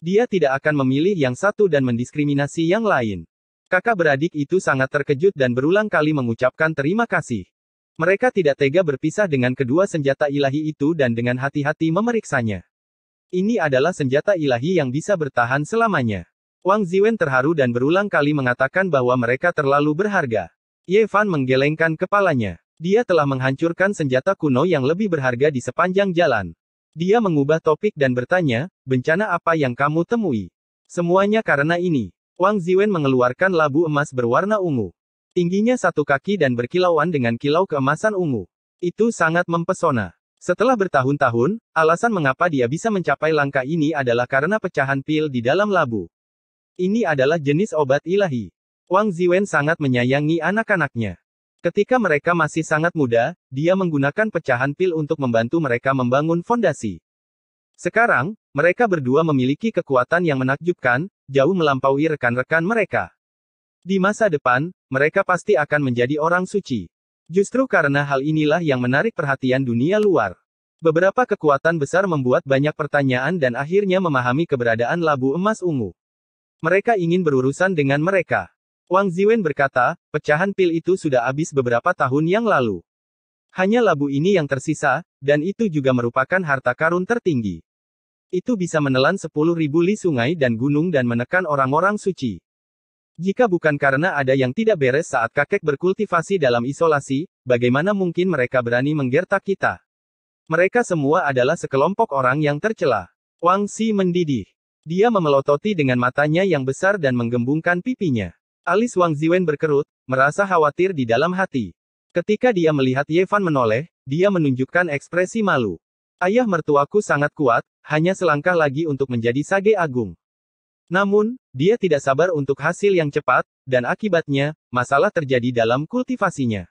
Dia tidak akan memilih yang satu dan mendiskriminasi yang lain. Kakak beradik itu sangat terkejut dan berulang kali mengucapkan terima kasih. Mereka tidak tega berpisah dengan kedua senjata ilahi itu dan dengan hati-hati memeriksanya. Ini adalah senjata ilahi yang bisa bertahan selamanya. Wang Ziwen terharu dan berulang kali mengatakan bahwa mereka terlalu berharga. Ye Fan menggelengkan kepalanya. Dia telah menghancurkan senjata kuno yang lebih berharga di sepanjang jalan. Dia mengubah topik dan bertanya, bencana apa yang kamu temui? Semuanya karena ini. Wang Ziwen mengeluarkan labu emas berwarna ungu. Tingginya 1 kaki dan berkilauan dengan kilau keemasan ungu. Itu sangat mempesona. Setelah bertahun-tahun, alasan mengapa dia bisa mencapai langkah ini adalah karena pecahan pil di dalam labu. Ini adalah jenis obat ilahi. Wang Ziwen sangat menyayangi anak-anaknya. Ketika mereka masih sangat muda, dia menggunakan pecahan pil untuk membantu mereka membangun fondasi. Sekarang, mereka berdua memiliki kekuatan yang menakjubkan, jauh melampaui rekan-rekan mereka. Di masa depan, mereka pasti akan menjadi orang suci. Justru karena hal inilah yang menarik perhatian dunia luar. Beberapa kekuatan besar membuat banyak pertanyaan dan akhirnya memahami keberadaan labu emas ungu. Mereka ingin berurusan dengan mereka. Wang Ziwen berkata, pecahan pil itu sudah habis beberapa tahun yang lalu. Hanya labu ini yang tersisa, dan itu juga merupakan harta karun tertinggi. Itu bisa menelan 10.000 li sungai dan gunung dan menekan orang-orang suci. Jika bukan karena ada yang tidak beres saat kakek berkultivasi dalam isolasi, bagaimana mungkin mereka berani menggertak kita? Mereka semua adalah sekelompok orang yang tercela. Wang Xi mendidih. Dia memelototi dengan matanya yang besar dan menggembungkan pipinya. Alis Wang Ziwen berkerut, merasa khawatir di dalam hati. Ketika dia melihat Ye Fan menoleh, dia menunjukkan ekspresi malu. Ayah mertuaku sangat kuat, hanya selangkah lagi untuk menjadi sage agung. Namun, dia tidak sabar untuk hasil yang cepat, dan akibatnya, masalah terjadi dalam kultivasinya.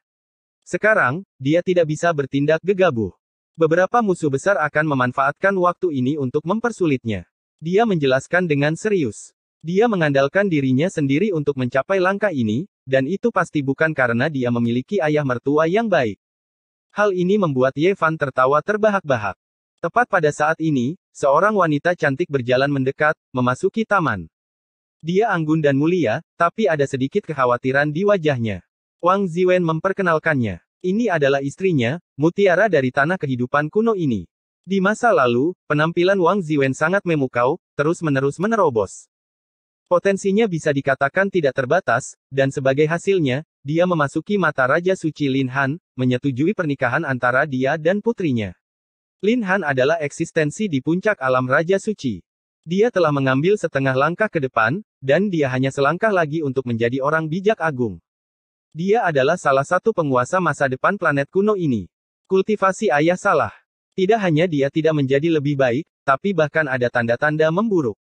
Sekarang, dia tidak bisa bertindak gegabah. Beberapa musuh besar akan memanfaatkan waktu ini untuk mempersulitnya. Dia menjelaskan dengan serius. Dia mengandalkan dirinya sendiri untuk mencapai langkah ini, dan itu pasti bukan karena dia memiliki ayah mertua yang baik. Hal ini membuat Ye Fan tertawa terbahak-bahak. Tepat pada saat ini, seorang wanita cantik berjalan mendekat, memasuki taman. Dia anggun dan mulia, tapi ada sedikit kekhawatiran di wajahnya. Wang Ziwen memperkenalkannya. Ini adalah istrinya, mutiara dari tanah kehidupan kuno ini. Di masa lalu, penampilan Wang Ziwen sangat memukau, terus-menerus menerobos. Potensinya bisa dikatakan tidak terbatas, dan sebagai hasilnya, dia memasuki mata Raja Suci Lin Han, menyetujui pernikahan antara dia dan putrinya. Lin Han adalah eksistensi di puncak alam Raja Suci. Dia telah mengambil setengah langkah ke depan, dan dia hanya selangkah lagi untuk menjadi orang bijak agung. Dia adalah salah satu penguasa masa depan planet kuno ini. Kultivasi ayah salah. Tidak hanya dia tidak menjadi lebih baik, tapi bahkan ada tanda-tanda memburuk.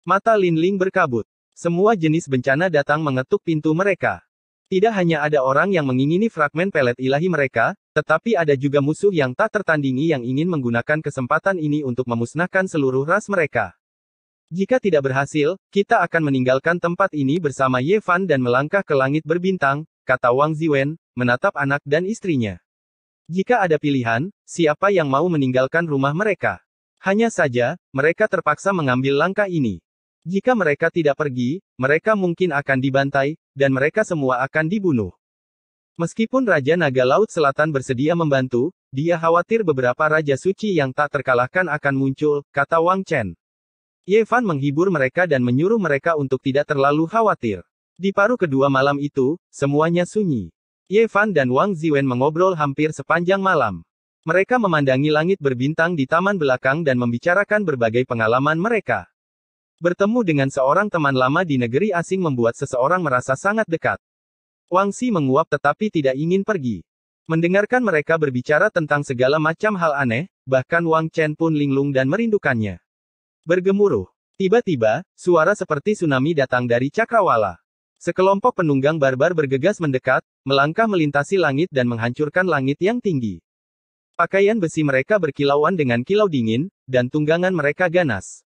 Mata Lin Ling berkabut. Semua jenis bencana datang mengetuk pintu mereka. Tidak hanya ada orang yang mengingini fragmen pelet ilahi mereka, tetapi ada juga musuh yang tak tertandingi yang ingin menggunakan kesempatan ini untuk memusnahkan seluruh ras mereka. Jika tidak berhasil, kita akan meninggalkan tempat ini bersama Ye Fan dan melangkah ke langit berbintang, kata Wang Ziwen, menatap anak dan istrinya. Jika ada pilihan, siapa yang mau meninggalkan rumah mereka? Hanya saja, mereka terpaksa mengambil langkah ini. Jika mereka tidak pergi, mereka mungkin akan dibantai, dan mereka semua akan dibunuh. Meskipun Raja Naga Laut Selatan bersedia membantu, dia khawatir beberapa Raja Suci yang tak terkalahkan akan muncul, kata Wang Chen. Ye Fan menghibur mereka dan menyuruh mereka untuk tidak terlalu khawatir. Di paruh kedua malam itu, semuanya sunyi. Ye Fan dan Wang Ziwen mengobrol hampir sepanjang malam. Mereka memandangi langit berbintang di taman belakang dan membicarakan berbagai pengalaman mereka. Bertemu dengan seorang teman lama di negeri asing membuat seseorang merasa sangat dekat. Wang Xi menguap tetapi tidak ingin pergi. Mendengarkan mereka berbicara tentang segala macam hal aneh, bahkan Wang Chen pun linglung dan merindukannya. Bergemuruh. Tiba-tiba, suara seperti tsunami datang dari cakrawala. Sekelompok penunggang barbar bergegas mendekat, melangkah melintasi langit dan menghancurkan langit yang tinggi. Pakaian besi mereka berkilauan dengan kilau dingin, dan tunggangan mereka ganas.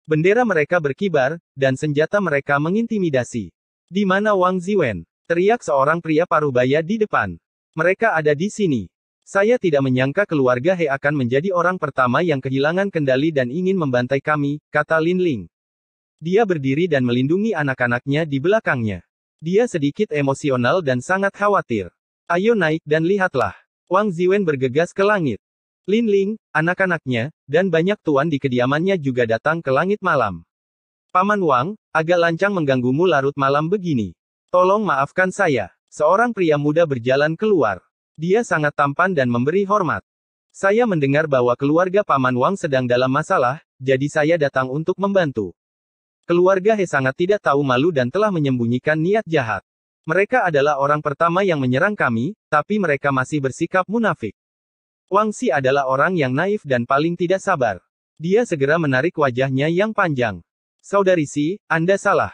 Bendera mereka berkibar, dan senjata mereka mengintimidasi. Di mana Wang Ziwen? Teriak seorang pria parubaya di depan. Mereka ada di sini. Saya tidak menyangka keluarga He akan menjadi orang pertama yang kehilangan kendali dan ingin membantai kami, kata Lin Ling. Dia berdiri dan melindungi anak-anaknya di belakangnya. Dia sedikit emosional dan sangat khawatir. Ayo naik dan lihatlah. Wang Ziwen bergegas ke langit. Lin Ling, anak-anaknya, dan banyak tuan di kediamannya juga datang ke langit malam. Paman Wang, agak lancang mengganggumu larut malam begini. Tolong maafkan saya. Seorang pria muda berjalan keluar. Dia sangat tampan dan memberi hormat. Saya mendengar bahwa keluarga Paman Wang sedang dalam masalah, jadi saya datang untuk membantu. Keluarga He sangat tidak tahu malu dan telah menyembunyikan niat jahat. Mereka adalah orang pertama yang menyerang kami, tapi mereka masih bersikap munafik. Wang Xi adalah orang yang naif dan paling tidak sabar. Dia segera menarik wajahnya yang panjang. Saudari Xi, Anda salah.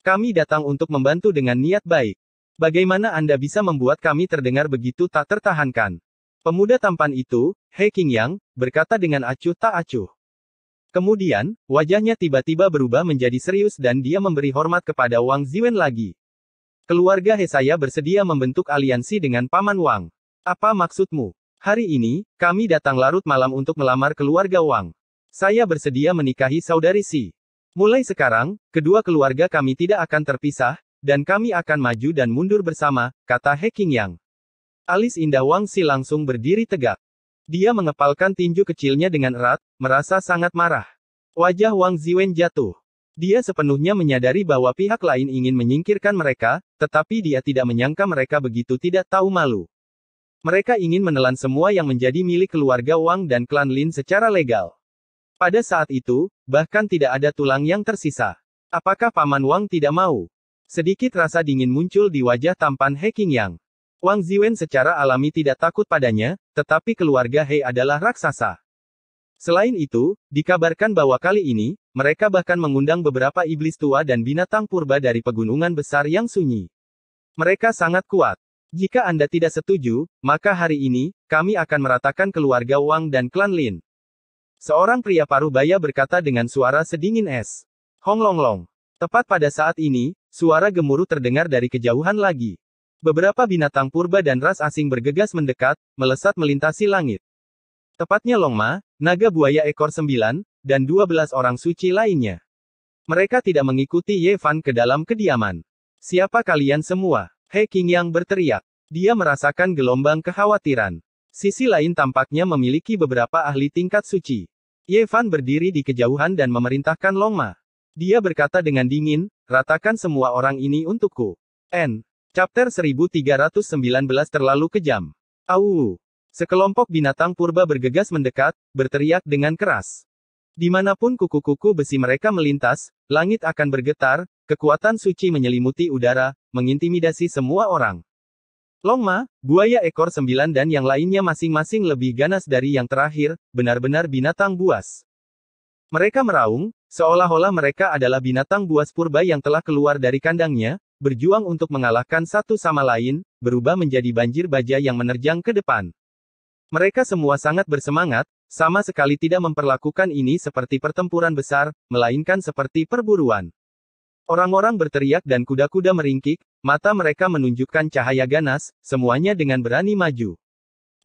Kami datang untuk membantu dengan niat baik. Bagaimana Anda bisa membuat kami terdengar begitu tak tertahankan? Pemuda tampan itu, He Qingyang, berkata dengan acuh tak acuh. Kemudian, wajahnya tiba-tiba berubah menjadi serius dan dia memberi hormat kepada Wang Ziwen lagi. Keluarga He saya bersedia membentuk aliansi dengan Paman Wang. Apa maksudmu? Hari ini, kami datang larut malam untuk melamar keluarga Wang. Saya bersedia menikahi saudari Xi. Mulai sekarang, kedua keluarga kami tidak akan terpisah, dan kami akan maju dan mundur bersama, kata He Qingyang. Alis indah Wang Xi langsung berdiri tegak. Dia mengepalkan tinju kecilnya dengan erat, merasa sangat marah. Wajah Wang Ziwen jatuh. Dia sepenuhnya menyadari bahwa pihak lain ingin menyingkirkan mereka, tetapi dia tidak menyangka mereka begitu tidak tahu malu. Mereka ingin menelan semua yang menjadi milik keluarga Wang dan klan Lin secara legal. Pada saat itu, bahkan tidak ada tulang yang tersisa. Apakah Paman Wang tidak mau? Sedikit rasa dingin muncul di wajah tampan He Qingyang. Wang Ziwen secara alami tidak takut padanya, tetapi keluarga He adalah raksasa. Selain itu, dikabarkan bahwa kali ini, mereka bahkan mengundang beberapa iblis tua dan binatang purba dari pegunungan besar yang sunyi. Mereka sangat kuat. Jika Anda tidak setuju, maka hari ini, kami akan meratakan keluarga Wang dan klan Lin. Seorang pria paruh baya berkata dengan suara sedingin es. Hong Long Long. Tepat pada saat ini, suara gemuruh terdengar dari kejauhan lagi. Beberapa binatang purba dan ras asing bergegas mendekat, melesat melintasi langit. Tepatnya Longma, naga buaya ekor 9, dan 12 orang suci lainnya. Mereka tidak mengikuti Ye Fan ke dalam kediaman. Siapa kalian semua? He Qingyang berteriak. Dia merasakan gelombang kekhawatiran. Sisi lain tampaknya memiliki beberapa ahli tingkat suci. Ye Fan berdiri di kejauhan dan memerintahkan Longma. Dia berkata dengan dingin, ratakan semua orang ini untukku. Chapter 1319 terlalu kejam. Au! Sekelompok binatang purba bergegas mendekat, berteriak dengan keras. Dimanapun kuku-kuku besi mereka melintas, langit akan bergetar, kekuatan suci menyelimuti udara, mengintimidasi semua orang. Longma, buaya ekor 9 dan yang lainnya masing-masing lebih ganas dari yang terakhir, benar-benar binatang buas. Mereka meraung, seolah-olah mereka adalah binatang buas purba yang telah keluar dari kandangnya, berjuang untuk mengalahkan satu sama lain, berubah menjadi banjir baja yang menerjang ke depan. Mereka semua sangat bersemangat, sama sekali tidak memperlakukan ini seperti pertempuran besar, melainkan seperti perburuan. Orang-orang berteriak dan kuda-kuda meringkik, mata mereka menunjukkan cahaya ganas, semuanya dengan berani maju.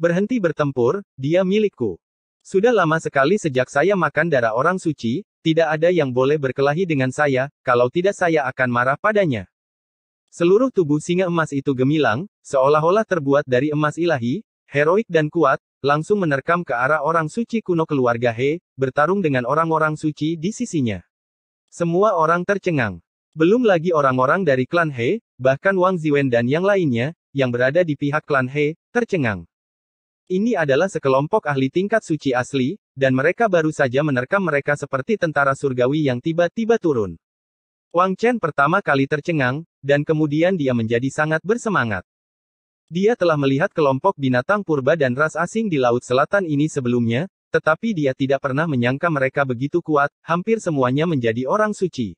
Berhenti bertempur, dia milikku. Sudah lama sekali sejak saya makan darah orang suci, tidak ada yang boleh berkelahi dengan saya, kalau tidak saya akan marah padanya. Seluruh tubuh singa emas itu gemilang, seolah-olah terbuat dari emas ilahi, heroik dan kuat, langsung menerkam ke arah orang suci kuno keluarga He, bertarung dengan orang-orang suci di sisinya. Semua orang tercengang. Belum lagi orang-orang dari klan He, bahkan Wang Ziwen dan yang lainnya, yang berada di pihak klan He, tercengang. Ini adalah sekelompok ahli tingkat suci asli, dan mereka baru saja menerkam mereka seperti tentara surgawi yang tiba-tiba turun. Wang Chen pertama kali tercengang, dan kemudian dia menjadi sangat bersemangat. Dia telah melihat kelompok binatang purba dan ras asing di Laut Selatan ini sebelumnya, tetapi dia tidak pernah menyangka mereka begitu kuat, hampir semuanya menjadi orang suci.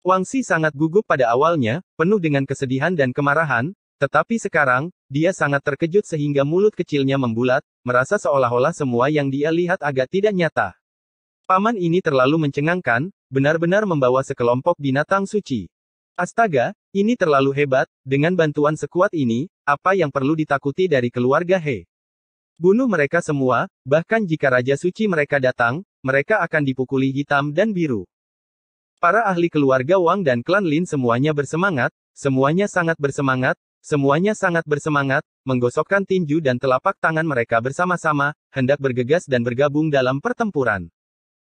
Wang Xi sangat gugup pada awalnya, penuh dengan kesedihan dan kemarahan, tetapi sekarang, dia sangat terkejut sehingga mulut kecilnya membulat, merasa seolah-olah semua yang dia lihat agak tidak nyata. Paman ini terlalu mencengangkan, benar-benar membawa sekelompok binatang suci. Astaga, ini terlalu hebat, dengan bantuan sekuat ini, apa yang perlu ditakuti dari keluarga He? Bunuh mereka semua, bahkan jika Raja Suci mereka datang, mereka akan dipukuli hitam dan biru. Para ahli keluarga Wang dan klan Lin semuanya bersemangat, semuanya sangat bersemangat, semuanya sangat bersemangat, menggosokkan tinju dan telapak tangan mereka bersama-sama, hendak bergegas dan bergabung dalam pertempuran.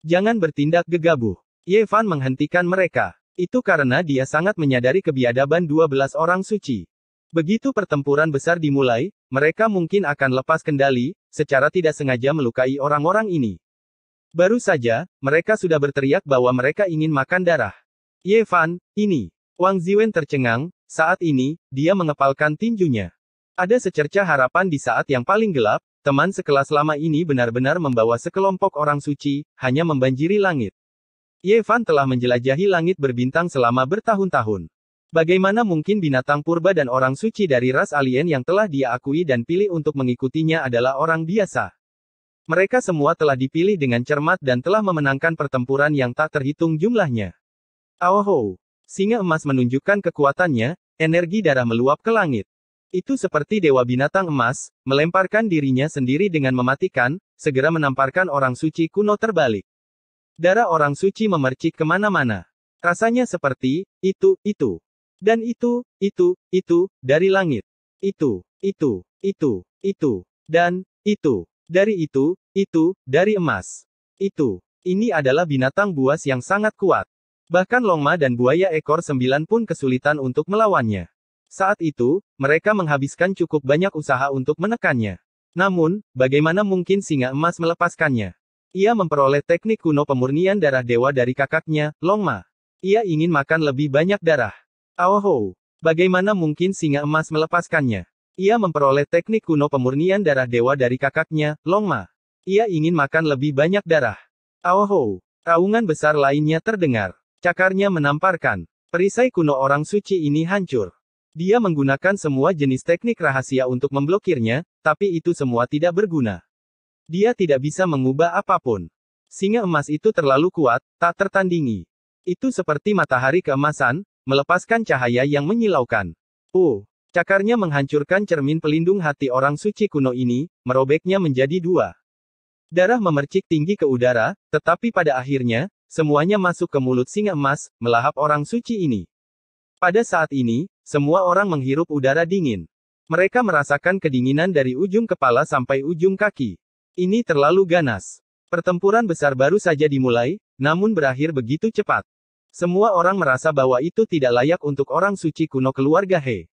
Jangan bertindak gegabah. Ye Fan menghentikan mereka. Itu karena dia sangat menyadari kebiadaban 12 orang suci. Begitu pertempuran besar dimulai, mereka mungkin akan lepas kendali, secara tidak sengaja melukai orang-orang ini. Baru saja, mereka sudah berteriak bahwa mereka ingin makan darah. Ye Fan, ini. Wang Ziwen tercengang, saat ini, dia mengepalkan tinjunya. Ada secercah harapan di saat yang paling gelap, teman sekelas lama ini benar-benar membawa sekelompok orang suci, hanya membanjiri langit. Ye Fan telah menjelajahi langit berbintang selama bertahun-tahun. Bagaimana mungkin binatang purba dan orang suci dari ras alien yang telah dia akui dan pilih untuk mengikutinya adalah orang biasa? Mereka semua telah dipilih dengan cermat dan telah memenangkan pertempuran yang tak terhitung jumlahnya. Aoho! Singa emas menunjukkan kekuatannya, energi darah meluap ke langit. Itu seperti dewa binatang emas, melemparkan dirinya sendiri dengan mematikan, segera menamparkan orang suci kuno terbalik. Darah orang suci memercik kemana-mana. Rasanya seperti, itu, dan itu, dari langit. Itu, dan, dari emas. Ini adalah binatang buas yang sangat kuat. Bahkan Longma dan buaya ekor 9 pun kesulitan untuk melawannya. Saat itu, mereka menghabiskan cukup banyak usaha untuk menekannya. Namun, bagaimana mungkin singa emas melepaskannya? Ia memperoleh teknik kuno pemurnian darah dewa dari kakaknya, Longma. Ia ingin makan lebih banyak darah. Aoho! Bagaimana mungkin singa emas melepaskannya? Ia memperoleh teknik kuno pemurnian darah dewa dari kakaknya, Longma. Ia ingin makan lebih banyak darah. Aoho! Raungan besar lainnya terdengar. Cakarnya menamparkan. Perisai kuno orang suci ini hancur. Dia menggunakan semua jenis teknik rahasia untuk memblokirnya, tapi itu semua tidak berguna. Dia tidak bisa mengubah apapun. Singa emas itu terlalu kuat, tak tertandingi. Itu seperti matahari keemasan, melepaskan cahaya yang menyilaukan. Cakarnya menghancurkan cermin pelindung hati orang suci kuno ini, merobeknya menjadi 2. Darah memercik tinggi ke udara, tetapi pada akhirnya, semuanya masuk ke mulut singa emas, melahap orang suci ini. Pada saat ini, semua orang menghirup udara dingin. Mereka merasakan kedinginan dari ujung kepala sampai ujung kaki. Ini terlalu ganas. Pertempuran besar baru saja dimulai, namun berakhir begitu cepat. Semua orang merasa bahwa itu tidak layak untuk orang suci kuno keluarga He.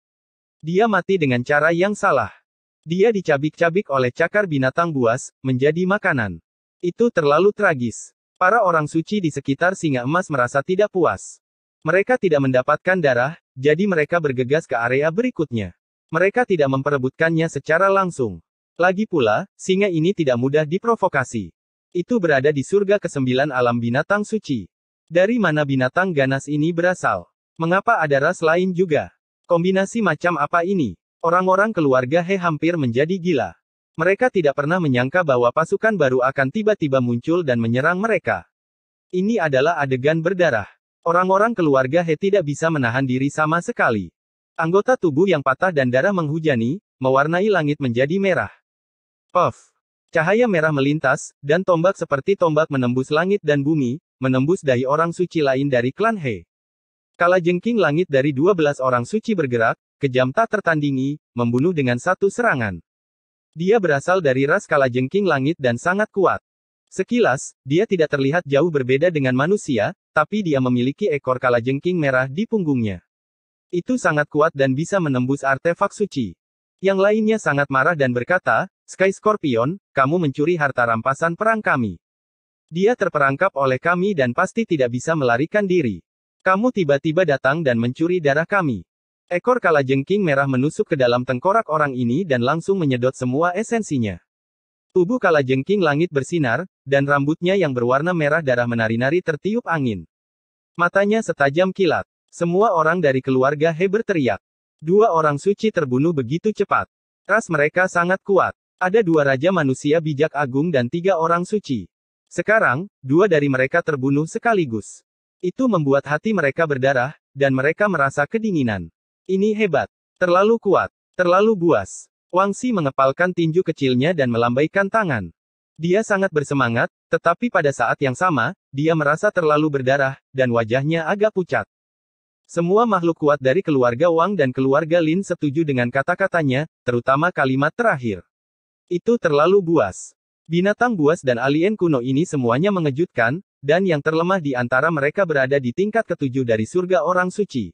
Dia mati dengan cara yang salah. Dia dicabik-cabik oleh cakar binatang buas, menjadi makanan. Itu terlalu tragis. Para orang suci di sekitar singa emas merasa tidak puas. Mereka tidak mendapatkan darah, jadi mereka bergegas ke area berikutnya. Mereka tidak memperebutkannya secara langsung. Lagi pula, singa ini tidak mudah diprovokasi. Itu berada di surga ke-9 alam binatang suci. Dari mana binatang ganas ini berasal? Mengapa ada ras lain juga? Kombinasi macam apa ini? Orang-orang keluarga He hampir menjadi gila. Mereka tidak pernah menyangka bahwa pasukan baru akan tiba-tiba muncul dan menyerang mereka. Ini adalah adegan berdarah. Orang-orang keluarga He tidak bisa menahan diri sama sekali. Anggota tubuh yang patah dan darah menghujani, mewarnai langit menjadi merah. Puff! Cahaya merah melintas, dan tombak seperti tombak menembus langit dan bumi, menembus dahi orang suci lain dari klan He. Kalajengking langit dari 12 orang suci bergerak, kejam tak tertandingi, membunuh dengan satu serangan. Dia berasal dari ras kalajengking langit dan sangat kuat. Sekilas, dia tidak terlihat jauh berbeda dengan manusia, tapi dia memiliki ekor kalajengking merah di punggungnya. Itu sangat kuat dan bisa menembus artefak suci. Yang lainnya sangat marah dan berkata, Sky Scorpion, kamu mencuri harta rampasan perang kami. Dia terperangkap oleh kami dan pasti tidak bisa melarikan diri. Kamu tiba-tiba datang dan mencuri darah kami. Ekor kalajengking merah menusuk ke dalam tengkorak orang ini dan langsung menyedot semua esensinya. Tubuh kalajengking langit bersinar, dan rambutnya yang berwarna merah darah menari-nari tertiup angin. Matanya setajam kilat. Semua orang dari keluarga He berteriak. 2 orang suci terbunuh begitu cepat. Ras mereka sangat kuat. Ada 2 raja manusia bijak agung dan 3 orang suci. Sekarang, 2 dari mereka terbunuh sekaligus. Itu membuat hati mereka berdarah, dan mereka merasa kedinginan. Ini hebat. Terlalu kuat. Terlalu buas. Wang Xi mengepalkan tinju kecilnya dan melambaikan tangan. Dia sangat bersemangat, tetapi pada saat yang sama, dia merasa terlalu berdarah, dan wajahnya agak pucat. Semua makhluk kuat dari keluarga Wang dan keluarga Lin setuju dengan kata-katanya, terutama kalimat terakhir. Itu terlalu buas. Binatang buas dan alien kuno ini semuanya mengejutkan, dan yang terlemah di antara mereka berada di tingkat ketujuh dari surga orang suci.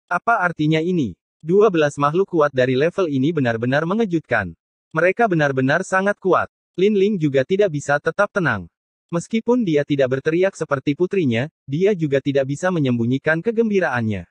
Apa artinya ini? 12 makhluk kuat dari level ini benar-benar mengejutkan. Mereka benar-benar sangat kuat. Lin Ling juga tidak bisa tetap tenang. Meskipun dia tidak berteriak seperti putrinya, dia juga tidak bisa menyembunyikan kegembiraannya.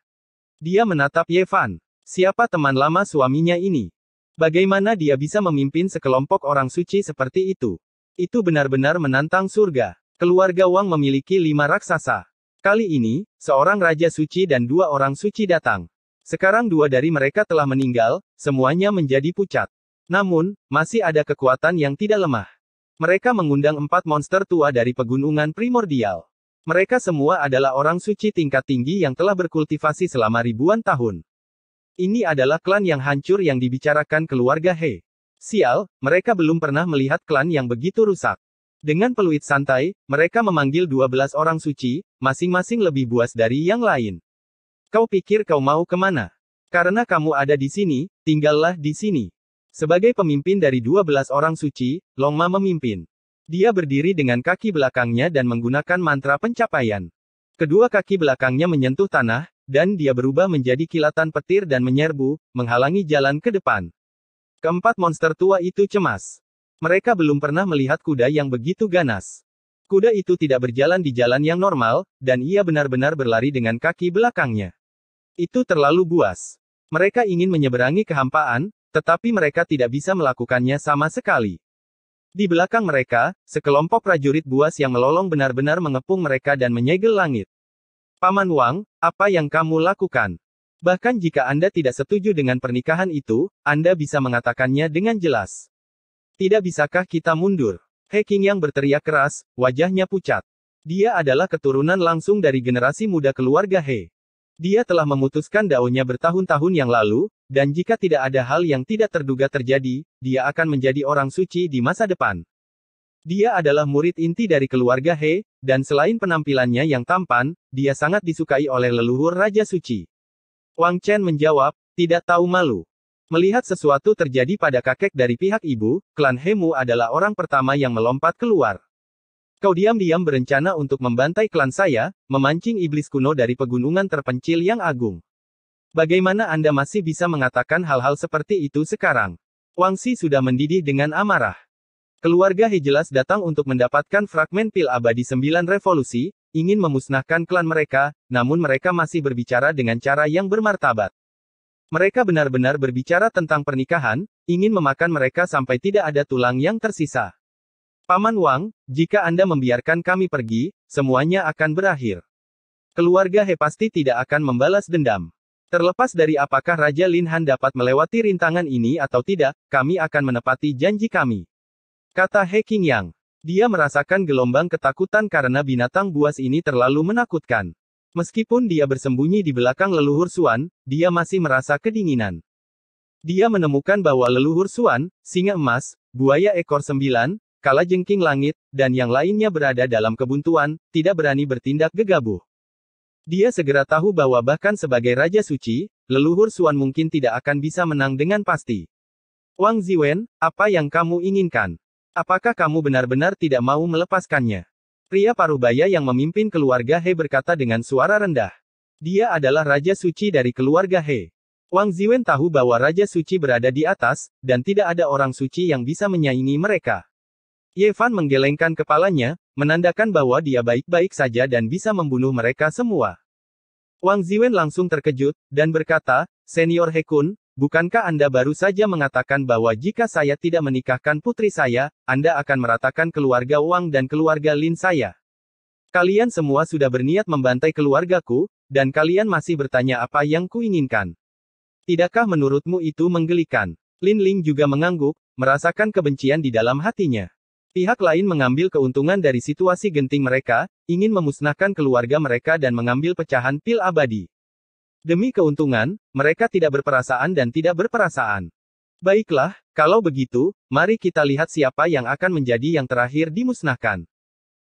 Dia menatap Ye Fan. Siapa teman lama suaminya ini? Bagaimana dia bisa memimpin sekelompok orang suci seperti itu? Itu benar-benar menantang surga. Keluarga Wang memiliki 5 raksasa. Kali ini, seorang raja suci dan 2 orang suci datang. Sekarang 2 dari mereka telah meninggal, semuanya menjadi pucat. Namun, masih ada kekuatan yang tidak lemah. Mereka mengundang 4 monster tua dari pegunungan primordial. Mereka semua adalah orang suci tingkat tinggi yang telah berkultivasi selama ribuan tahun. Ini adalah klan yang hancur yang dibicarakan keluarga He. Sial, mereka belum pernah melihat klan yang begitu rusak. Dengan peluit santai, mereka memanggil 12 orang suci, masing-masing lebih buas dari yang lain. Kau pikir kau mau kemana? Karena kamu ada di sini, tinggallah di sini. Sebagai pemimpin dari 12 orang suci, Long Ma memimpin. Dia berdiri dengan kaki belakangnya dan menggunakan mantra pencapaian. Kedua kaki belakangnya menyentuh tanah, dan dia berubah menjadi kilatan petir dan menyerbu, menghalangi jalan ke depan. Keempat monster tua itu cemas. Mereka belum pernah melihat kuda yang begitu ganas. Kuda itu tidak berjalan di jalan yang normal, dan ia benar-benar berlari dengan kaki belakangnya. Itu terlalu buas. Mereka ingin menyeberangi kehampaan, tetapi mereka tidak bisa melakukannya sama sekali. Di belakang mereka, sekelompok prajurit buas yang melolong benar-benar mengepung mereka dan menyegel langit. Paman Wang, apa yang kamu lakukan? Bahkan jika Anda tidak setuju dengan pernikahan itu, Anda bisa mengatakannya dengan jelas. Tidak bisakah kita mundur? He Qingyang berteriak keras, wajahnya pucat. Dia adalah keturunan langsung dari generasi muda keluarga He. Dia telah memutuskan daunnya bertahun-tahun yang lalu, dan jika tidak ada hal yang tidak terduga terjadi, dia akan menjadi orang suci di masa depan. Dia adalah murid inti dari keluarga He, dan selain penampilannya yang tampan, dia sangat disukai oleh leluhur Raja Suci. Wang Chen menjawab, tidak tahu malu. Melihat sesuatu terjadi pada kakek dari pihak ibu, klan Hemu adalah orang pertama yang melompat keluar. Kau diam-diam berencana untuk membantai klan saya, memancing iblis kuno dari pegunungan terpencil yang agung. Bagaimana Anda masih bisa mengatakan hal-hal seperti itu sekarang? Wang Xi sudah mendidih dengan amarah. Keluarga He jelas datang untuk mendapatkan fragmen pil abadi 9 revolusi, ingin memusnahkan klan mereka, namun mereka masih berbicara dengan cara yang bermartabat. Mereka benar-benar berbicara tentang pernikahan, ingin memakan mereka sampai tidak ada tulang yang tersisa. Paman Wang, jika Anda membiarkan kami pergi, semuanya akan berakhir. Keluarga He pasti tidak akan membalas dendam. Terlepas dari apakah Raja Lin Han dapat melewati rintangan ini atau tidak, kami akan menepati janji kami. Kata He Qingyang. Dia merasakan gelombang ketakutan karena binatang buas ini terlalu menakutkan. Meskipun dia bersembunyi di belakang leluhur Suan, dia masih merasa kedinginan. Dia menemukan bahwa leluhur Suan, singa emas, buaya ekor 9, kalajengking langit, dan yang lainnya berada dalam kebuntuan, tidak berani bertindak gegabah. Dia segera tahu bahwa bahkan sebagai Raja Suci, leluhur Suan mungkin tidak akan bisa menang dengan pasti. Wang Ziwen, apa yang kamu inginkan? Apakah kamu benar-benar tidak mau melepaskannya? Pria parubaya yang memimpin keluarga He berkata dengan suara rendah. Dia adalah Raja Suci dari keluarga He. Wang Ziwen tahu bahwa Raja Suci berada di atas, dan tidak ada orang suci yang bisa menyaingi mereka. Ye Fan menggelengkan kepalanya, menandakan bahwa dia baik-baik saja dan bisa membunuh mereka semua. Wang Ziwen langsung terkejut, dan berkata, Senior He Kun, bukankah Anda baru saja mengatakan bahwa jika saya tidak menikahkan putri saya, Anda akan meratakan keluarga Wang dan keluarga Lin saya? Kalian semua sudah berniat membantai keluargaku, dan kalian masih bertanya apa yang kuinginkan. Tidakkah menurutmu itu menggelikan? Lin Ling juga mengangguk, merasakan kebencian di dalam hatinya. Pihak lain mengambil keuntungan dari situasi genting mereka, ingin memusnahkan keluarga mereka dan mengambil pecahan pil abadi. Demi keuntungan, mereka tidak berperasaan dan tidak berperasaan. Baiklah, kalau begitu, mari kita lihat siapa yang akan menjadi yang terakhir dimusnahkan.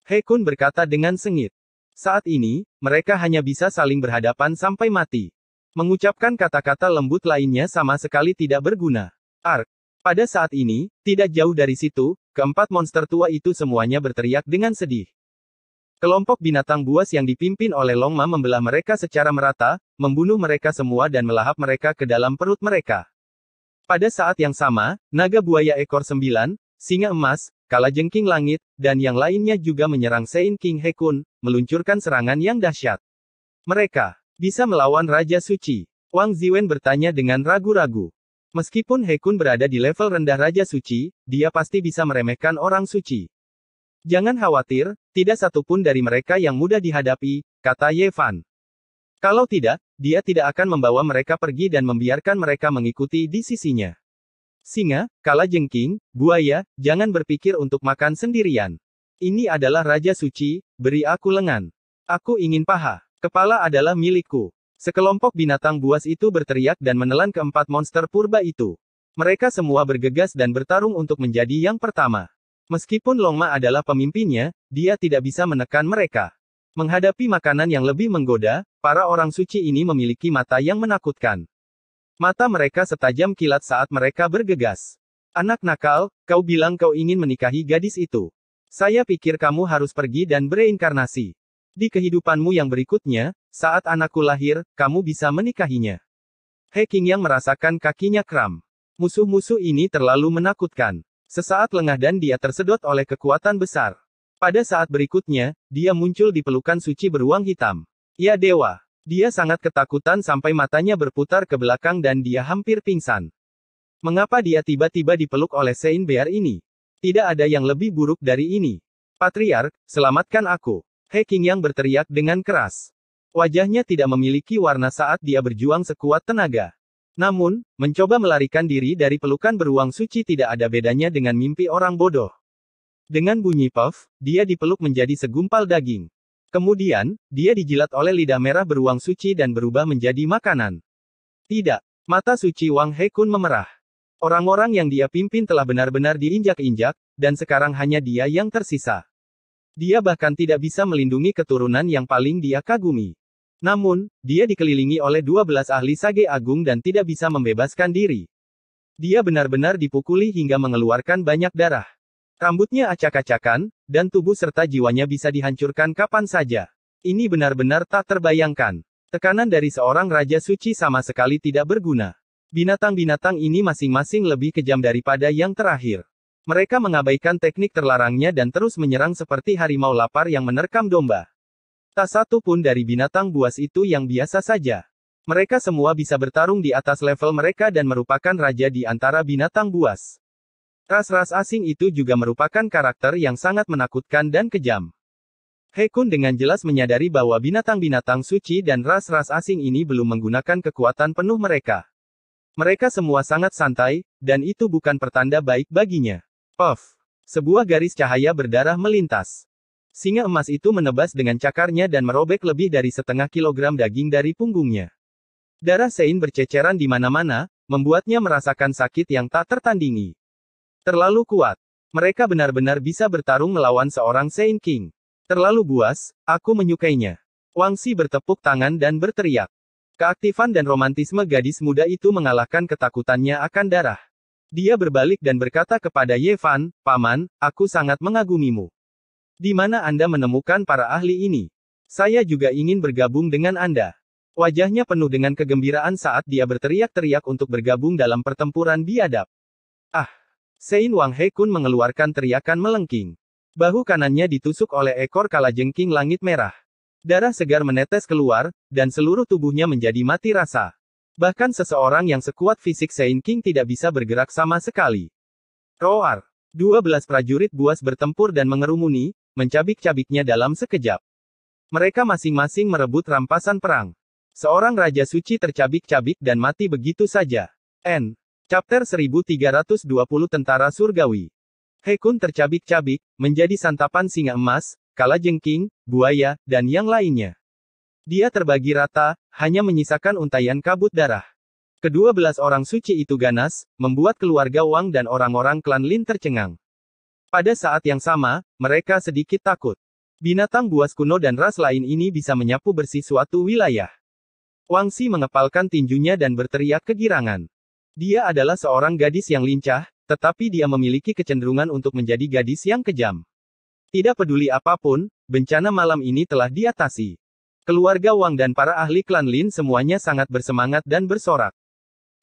He Kun berkata dengan sengit. Saat ini, mereka hanya bisa saling berhadapan sampai mati. Mengucapkan kata-kata lembut lainnya sama sekali tidak berguna. Ark. Pada saat ini, tidak jauh dari situ, keempat monster tua itu semuanya berteriak dengan sedih. Kelompok binatang buas yang dipimpin oleh Longma membelah mereka secara merata, membunuh mereka semua dan melahap mereka ke dalam perut mereka. Pada saat yang sama, naga buaya ekor 9, singa emas, kalajengking langit, dan yang lainnya juga menyerang Sein King He-kun, meluncurkan serangan yang dahsyat. Mereka bisa melawan Raja Suci. Wang Ziwen bertanya dengan ragu-ragu. Meskipun He-kun berada di level rendah Raja Suci, dia pasti bisa meremehkan orang suci. Jangan khawatir, tidak satupun dari mereka yang mudah dihadapi, kata Ye Fan. Kalau tidak, dia tidak akan membawa mereka pergi dan membiarkan mereka mengikuti di sisinya. Singa, kalajengking, buaya, jangan berpikir untuk makan sendirian. Ini adalah Raja Suci, beri aku lengan. Aku ingin paha. Kepala adalah milikku. Sekelompok binatang buas itu berteriak dan menelan keempat monster purba itu. Mereka semua bergegas dan bertarung untuk menjadi yang pertama. Meskipun Longma adalah pemimpinnya, dia tidak bisa menekan mereka. Menghadapi makanan yang lebih menggoda, para orang suci ini memiliki mata yang menakutkan. Mata mereka setajam kilat saat mereka bergegas. Anak nakal, kau bilang kau ingin menikahi gadis itu. Saya pikir kamu harus pergi dan bereinkarnasi. Di kehidupanmu yang berikutnya, saat anakku lahir, kamu bisa menikahinya. He Qingyang merasakan kakinya kram. Musuh-musuh ini terlalu menakutkan. Sesaat lengah dan dia tersedot oleh kekuatan besar. Pada saat berikutnya, dia muncul di pelukan suci beruang hitam. Ya dewa. Dia sangat ketakutan sampai matanya berputar ke belakang dan dia hampir pingsan. Mengapa dia tiba-tiba dipeluk oleh Sein Bear ini? Tidak ada yang lebih buruk dari ini. Patriark, selamatkan aku. He Qingyang berteriak dengan keras. Wajahnya tidak memiliki warna saat dia berjuang sekuat tenaga. Namun, mencoba melarikan diri dari pelukan beruang suci tidak ada bedanya dengan mimpi orang bodoh. Dengan bunyi puff, dia dipeluk menjadi segumpal daging. Kemudian, dia dijilat oleh lidah merah beruang suci dan berubah menjadi makanan. Tidak. Mata suci Wang He-kun memerah. Orang-orang yang dia pimpin telah benar-benar diinjak-injak, dan sekarang hanya dia yang tersisa. Dia bahkan tidak bisa melindungi keturunan yang paling dia kagumi. Namun, dia dikelilingi oleh 12 ahli Sage Agung dan tidak bisa membebaskan diri. Dia benar-benar dipukuli hingga mengeluarkan banyak darah. Rambutnya acak-acakan, dan tubuh serta jiwanya bisa dihancurkan kapan saja. Ini benar-benar tak terbayangkan. Tekanan dari seorang Raja Suci sama sekali tidak berguna. Binatang-binatang ini masing-masing lebih kejam daripada yang terakhir. Mereka mengabaikan teknik terlarangnya dan terus menyerang seperti harimau lapar yang menerkam domba. Tak satu pun dari binatang buas itu yang biasa saja. Mereka semua bisa bertarung di atas level mereka dan merupakan raja di antara binatang buas. Ras-ras asing itu juga merupakan karakter yang sangat menakutkan dan kejam. He-kun dengan jelas menyadari bahwa binatang-binatang suci dan ras-ras asing ini belum menggunakan kekuatan penuh mereka. Mereka semua sangat santai, dan itu bukan pertanda baik baginya. Puff. Sebuah garis cahaya berdarah melintas. Singa emas itu menebas dengan cakarnya dan merobek lebih dari setengah kilogram daging dari punggungnya. Darah Sein berceceran di mana-mana, membuatnya merasakan sakit yang tak tertandingi. Terlalu kuat. Mereka benar-benar bisa bertarung melawan seorang Sein King. Terlalu buas, aku menyukainya. Wang Xi bertepuk tangan dan berteriak. Keaktifan dan romantisme gadis muda itu mengalahkan ketakutannya akan darah. Dia berbalik dan berkata kepada Ye Fan, Paman, aku sangat mengagumimu. Di mana Anda menemukan para ahli ini? Saya juga ingin bergabung dengan Anda. Wajahnya penuh dengan kegembiraan saat dia berteriak-teriak untuk bergabung dalam pertempuran biadab. Ah! Sein Wang He-kun mengeluarkan teriakan melengking. Bahu kanannya ditusuk oleh ekor kalajengking langit merah. Darah segar menetes keluar, dan seluruh tubuhnya menjadi mati rasa. Bahkan seseorang yang sekuat fisik Sein King tidak bisa bergerak sama sekali. Roar! 12 prajurit buas bertempur dan mengerumuni, mencabik-cabiknya dalam sekejap. Mereka masing-masing merebut rampasan perang. Seorang Raja Suci tercabik-cabik dan mati begitu saja. N. Chapter 1320 Tentara Surgawi. He-kun tercabik-cabik, menjadi santapan singa emas, kalajengking, buaya, dan yang lainnya. Dia terbagi rata, hanya menyisakan untaian kabut darah. Ke-12 orang suci itu ganas, membuat keluarga Wang dan orang-orang klan Lin tercengang. Pada saat yang sama, mereka sedikit takut. Binatang buas kuno dan ras lain ini bisa menyapu bersih suatu wilayah. Wang Xi mengepalkan tinjunya dan berteriak kegirangan. Dia adalah seorang gadis yang lincah, tetapi dia memiliki kecenderungan untuk menjadi gadis yang kejam. Tidak peduli apapun, bencana malam ini telah diatasi. Keluarga Wang dan para ahli klan Lin semuanya sangat bersemangat dan bersorak.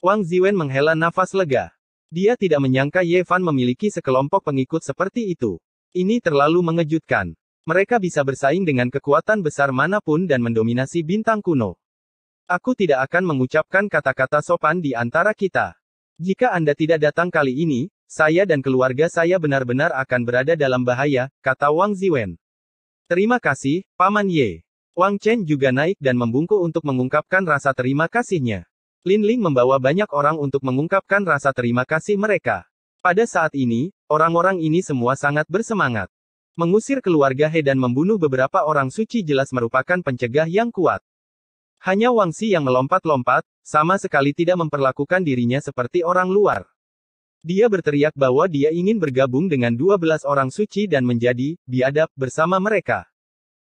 Wang Ziwen menghela nafas lega. Dia tidak menyangka Ye Fan memiliki sekelompok pengikut seperti itu. Ini terlalu mengejutkan. Mereka bisa bersaing dengan kekuatan besar manapun dan mendominasi bintang kuno. Aku tidak akan mengucapkan kata-kata sopan di antara kita. Jika Anda tidak datang kali ini, saya dan keluarga saya benar-benar akan berada dalam bahaya, kata Wang Ziwen. Terima kasih, Paman Ye. Wang Chen juga naik dan membungkuk untuk mengungkapkan rasa terima kasihnya. Lin Ling membawa banyak orang untuk mengungkapkan rasa terima kasih mereka. Pada saat ini, orang-orang ini semua sangat bersemangat. Mengusir keluarga He dan membunuh beberapa orang suci jelas merupakan pencegah yang kuat. Hanya Wang Xi yang melompat-lompat, sama sekali tidak memperlakukan dirinya seperti orang luar. Dia berteriak bahwa dia ingin bergabung dengan 12 orang suci dan menjadi biadab bersama mereka.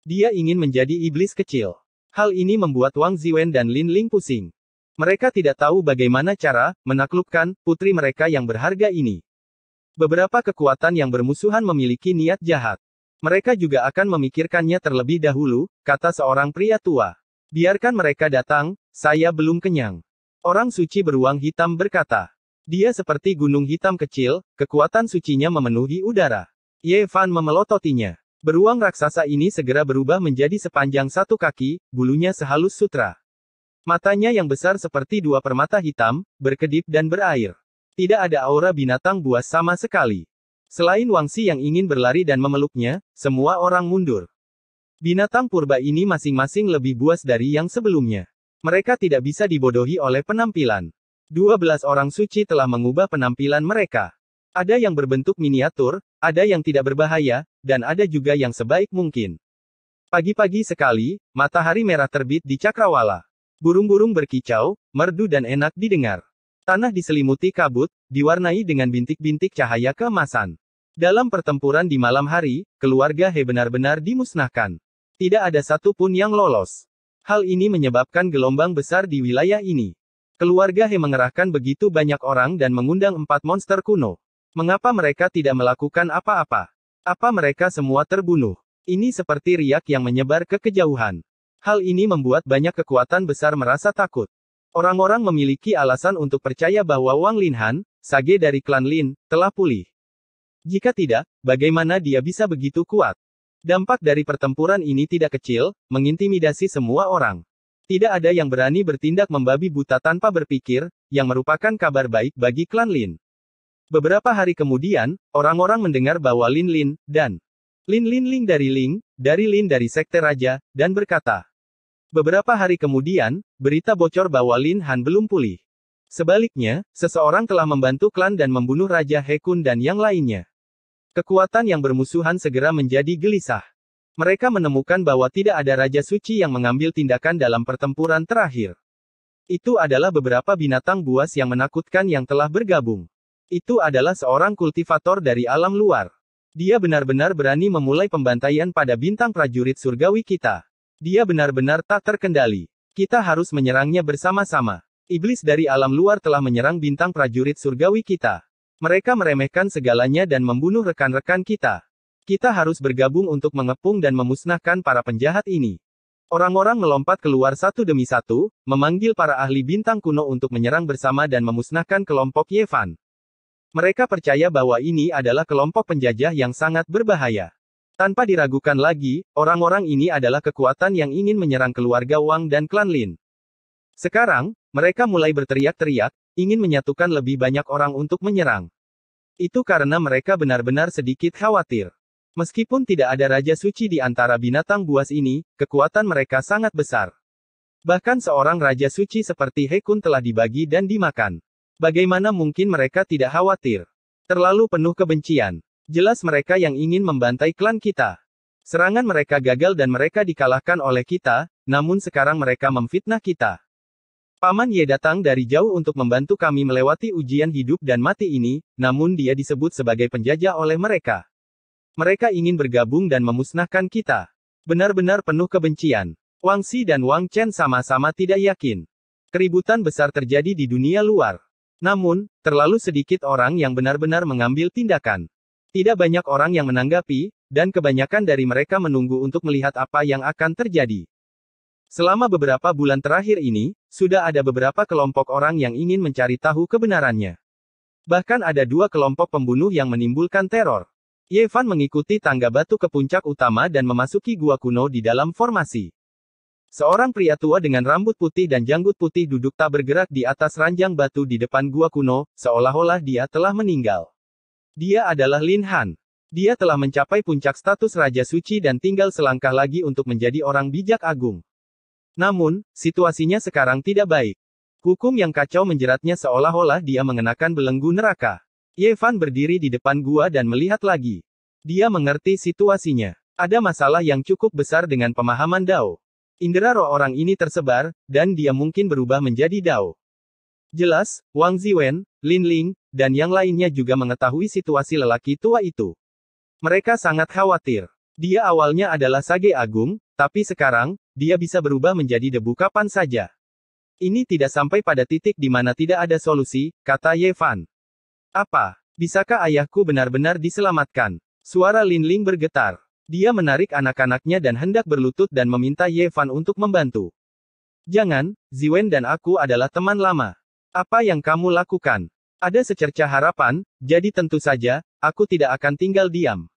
Dia ingin menjadi iblis kecil. Hal ini membuat Wang Ziwen dan Lin Ling pusing. Mereka tidak tahu bagaimana cara menaklukkan putri mereka yang berharga ini. Beberapa kekuatan yang bermusuhan memiliki niat jahat. Mereka juga akan memikirkannya terlebih dahulu, kata seorang pria tua. Biarkan mereka datang, saya belum kenyang. Orang suci beruang hitam berkata. Dia seperti gunung hitam kecil, kekuatan sucinya memenuhi udara. Ye Fan memelototinya. Beruang raksasa ini segera berubah menjadi sepanjang 1 kaki, bulunya sehalus sutra. Matanya yang besar seperti 2 permata hitam, berkedip dan berair. Tidak ada aura binatang buas sama sekali. Selain Wang Xi yang ingin berlari dan memeluknya, semua orang mundur. Binatang purba ini masing-masing lebih buas dari yang sebelumnya. Mereka tidak bisa dibodohi oleh penampilan. 12 orang suci telah mengubah penampilan mereka. Ada yang berbentuk miniatur, ada yang tidak berbahaya, dan ada juga yang sebaik mungkin. Pagi-pagi sekali, matahari merah terbit di cakrawala. Burung-burung berkicau, merdu dan enak didengar. Tanah diselimuti kabut, diwarnai dengan bintik-bintik cahaya keemasan. Dalam pertempuran di malam hari, keluarga He benar-benar dimusnahkan. Tidak ada satu pun yang lolos. Hal ini menyebabkan gelombang besar di wilayah ini. Keluarga He mengerahkan begitu banyak orang dan mengundang 4 monster kuno. Mengapa mereka tidak melakukan apa-apa? Apa mereka semua terbunuh? Ini seperti riak yang menyebar ke kejauhan. Hal ini membuat banyak kekuatan besar merasa takut. Orang-orang memiliki alasan untuk percaya bahwa Wang Linhan, sage dari klan Lin, telah pulih. Jika tidak, bagaimana dia bisa begitu kuat? Dampak dari pertempuran ini tidak kecil, mengintimidasi semua orang. Tidak ada yang berani bertindak membabi buta tanpa berpikir, yang merupakan kabar baik bagi klan Lin. Beberapa hari kemudian, orang-orang mendengar bahwa Lin Lin, dan Lin dari Lin dari Sekte Raja, dan berkata. Beberapa hari kemudian, berita bocor bahwa Lin Han belum pulih. Sebaliknya, seseorang telah membantu klan dan membunuh Raja He Kun dan yang lainnya. Kekuatan yang bermusuhan segera menjadi gelisah. Mereka menemukan bahwa tidak ada Raja Suci yang mengambil tindakan dalam pertempuran terakhir. Itu adalah beberapa binatang buas yang menakutkan yang telah bergabung. Itu adalah seorang kultivator dari alam luar. Dia benar-benar berani memulai pembantaian pada bintang prajurit surgawi kita. Dia benar-benar tak terkendali. Kita harus menyerangnya bersama-sama. Iblis dari alam luar telah menyerang bintang prajurit surgawi kita. Mereka meremehkan segalanya dan membunuh rekan-rekan kita. Kita harus bergabung untuk mengepung dan memusnahkan para penjahat ini. Orang-orang melompat keluar satu demi satu, memanggil para ahli bintang kuno untuk menyerang bersama dan memusnahkan kelompok Ye Fan. Mereka percaya bahwa ini adalah kelompok penjajah yang sangat berbahaya. Tanpa diragukan lagi, orang-orang ini adalah kekuatan yang ingin menyerang keluarga Wang dan klan Lin. Sekarang, mereka mulai berteriak-teriak, ingin menyatukan lebih banyak orang untuk menyerang. Itu karena mereka benar-benar sedikit khawatir. Meskipun tidak ada Raja Suci di antara binatang buas ini, kekuatan mereka sangat besar. Bahkan seorang Raja Suci seperti He Kun telah dibagi dan dimakan. Bagaimana mungkin mereka tidak khawatir? Terlalu penuh kebencian. Jelas mereka yang ingin membantai klan kita. Serangan mereka gagal dan mereka dikalahkan oleh kita, namun sekarang mereka memfitnah kita. Paman Ye datang dari jauh untuk membantu kami melewati ujian hidup dan mati ini, namun dia disebut sebagai penjajah oleh mereka. Mereka ingin bergabung dan memusnahkan kita. Benar-benar penuh kebencian. Wang Xi dan Wang Chen sama-sama tidak yakin. Keributan besar terjadi di dunia luar. Namun, terlalu sedikit orang yang benar-benar mengambil tindakan. Tidak banyak orang yang menanggapi, dan kebanyakan dari mereka menunggu untuk melihat apa yang akan terjadi. Selama beberapa bulan terakhir ini, sudah ada beberapa kelompok orang yang ingin mencari tahu kebenarannya. Bahkan ada 2 kelompok pembunuh yang menimbulkan teror. Ye Fan mengikuti tangga batu ke puncak utama dan memasuki gua kuno di dalam formasi. Seorang pria tua dengan rambut putih dan janggut putih duduk tak bergerak di atas ranjang batu di depan gua kuno, seolah-olah dia telah meninggal. Dia adalah Lin Han. Dia telah mencapai puncak status Raja Suci dan tinggal selangkah lagi untuk menjadi orang bijak agung. Namun, situasinya sekarang tidak baik. Hukum yang kacau menjeratnya seolah-olah dia mengenakan belenggu neraka. Ye Fan berdiri di depan gua dan melihat lagi. Dia mengerti situasinya. Ada masalah yang cukup besar dengan pemahaman Dao. Indera roh orang ini tersebar, dan dia mungkin berubah menjadi Dao. Jelas, Wang Ziwen, Lin Ling, dan yang lainnya juga mengetahui situasi lelaki tua itu. Mereka sangat khawatir. Dia awalnya adalah Sage Agung, tapi sekarang, dia bisa berubah menjadi debu kapan saja. Ini tidak sampai pada titik di mana tidak ada solusi, kata Ye Fan. Apa? Bisakah ayahku benar-benar diselamatkan? Suara Lin Ling bergetar. Dia menarik anak-anaknya dan hendak berlutut dan meminta Ye Fan untuk membantu. Jangan, Ziwen dan aku adalah teman lama. Apa yang kamu lakukan? Ada secercah harapan, jadi tentu saja, aku tidak akan tinggal diam.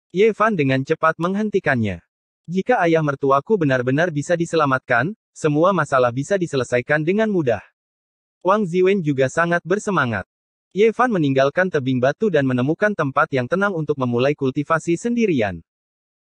Ye Fan dengan cepat menghentikannya. Jika ayah mertuaku benar-benar bisa diselamatkan, semua masalah bisa diselesaikan dengan mudah. Wang Ziwen juga sangat bersemangat. Ye Fan meninggalkan tebing batu dan menemukan tempat yang tenang untuk memulai kultivasi sendirian.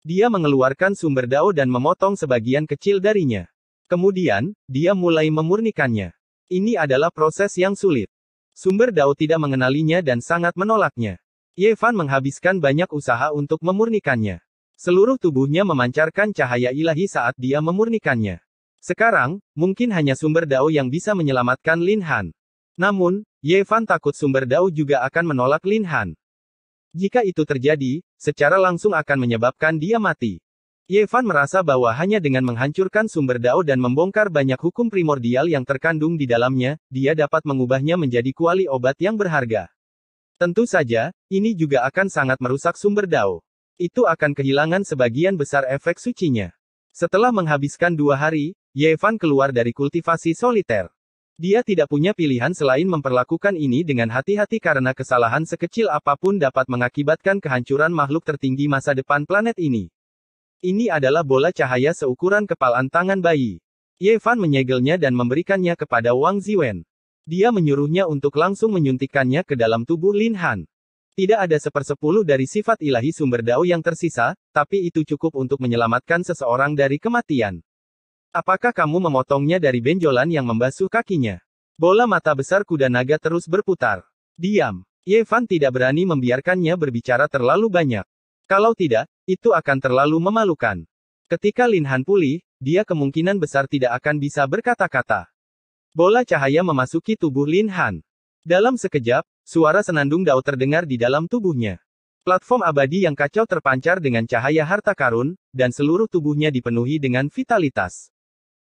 Dia mengeluarkan sumber dao dan memotong sebagian kecil darinya. Kemudian, dia mulai memurnikannya. Ini adalah proses yang sulit. Sumber dao tidak mengenalinya dan sangat menolaknya. Ye Fan menghabiskan banyak usaha untuk memurnikannya. Seluruh tubuhnya memancarkan cahaya ilahi saat dia memurnikannya. Sekarang, mungkin hanya sumber dao yang bisa menyelamatkan Lin Han. Namun, Ye Fan takut sumber dao juga akan menolak Lin Han. Jika itu terjadi, secara langsung akan menyebabkan dia mati. Ye Fan merasa bahwa hanya dengan menghancurkan sumber dao dan membongkar banyak hukum primordial yang terkandung di dalamnya, dia dapat mengubahnya menjadi kuali obat yang berharga. Tentu saja, ini juga akan sangat merusak sumber dao. Itu akan kehilangan sebagian besar efek sucinya. Setelah menghabiskan 2 hari, Ye Fan keluar dari kultivasi soliter. Dia tidak punya pilihan selain memperlakukan ini dengan hati-hati karena kesalahan sekecil apapun dapat mengakibatkan kehancuran makhluk tertinggi masa depan planet ini. Ini adalah bola cahaya seukuran kepalan tangan bayi. Ye Fan menyegelnya dan memberikannya kepada Wang Ziwen. Dia menyuruhnya untuk langsung menyuntikkannya ke dalam tubuh Lin Han. Tidak ada 1/10 dari sifat ilahi sumber dao yang tersisa, tapi itu cukup untuk menyelamatkan seseorang dari kematian. Apakah kamu memotongnya dari benjolan yang membasuh kakinya? Bola mata besar kuda naga terus berputar. Diam. Ye Fan tidak berani membiarkannya berbicara terlalu banyak. Kalau tidak, itu akan terlalu memalukan. Ketika Lin Han pulih, dia kemungkinan besar tidak akan bisa berkata-kata. Bola cahaya memasuki tubuh Lin Han. Dalam sekejap, suara senandung dao terdengar di dalam tubuhnya. Platform abadi yang kacau terpancar dengan cahaya harta karun, dan seluruh tubuhnya dipenuhi dengan vitalitas.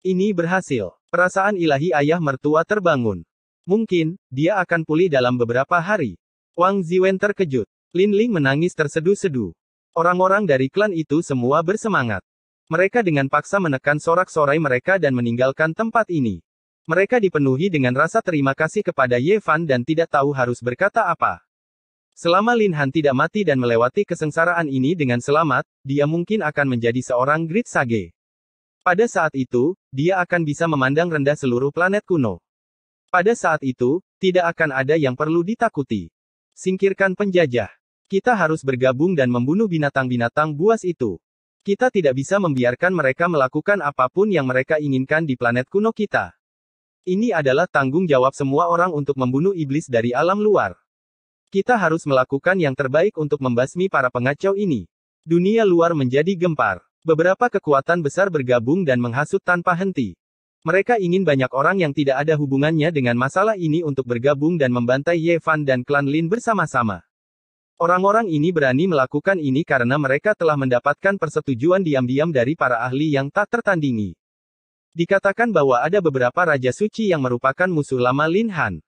Ini berhasil. Perasaan ilahi ayah mertua terbangun. Mungkin, dia akan pulih dalam beberapa hari. Wang Ziwen terkejut. Lin Ling menangis terseduh-seduh. Orang-orang dari klan itu semua bersemangat. Mereka dengan paksa menekan sorak-sorai mereka dan meninggalkan tempat ini. Mereka dipenuhi dengan rasa terima kasih kepada Ye Fan dan tidak tahu harus berkata apa. Selama Lin Han tidak mati dan melewati kesengsaraan ini dengan selamat, dia mungkin akan menjadi seorang Great Sage. Pada saat itu, dia akan bisa memandang rendah seluruh planet kuno. Pada saat itu, tidak akan ada yang perlu ditakuti. Singkirkan penjajah. Kita harus bergabung dan membunuh binatang-binatang buas itu. Kita tidak bisa membiarkan mereka melakukan apapun yang mereka inginkan di planet kuno kita. Ini adalah tanggung jawab semua orang untuk membunuh iblis dari alam luar. Kita harus melakukan yang terbaik untuk membasmi para pengacau ini. Dunia luar menjadi gempar. Beberapa kekuatan besar bergabung dan menghasut tanpa henti. Mereka ingin banyak orang yang tidak ada hubungannya dengan masalah ini untuk bergabung dan membantai Ye Fan dan klan Lin bersama-sama. Orang-orang ini berani melakukan ini karena mereka telah mendapatkan persetujuan diam-diam dari para ahli yang tak tertandingi. Dikatakan bahwa ada beberapa Raja Suci yang merupakan musuh lama Lin Han.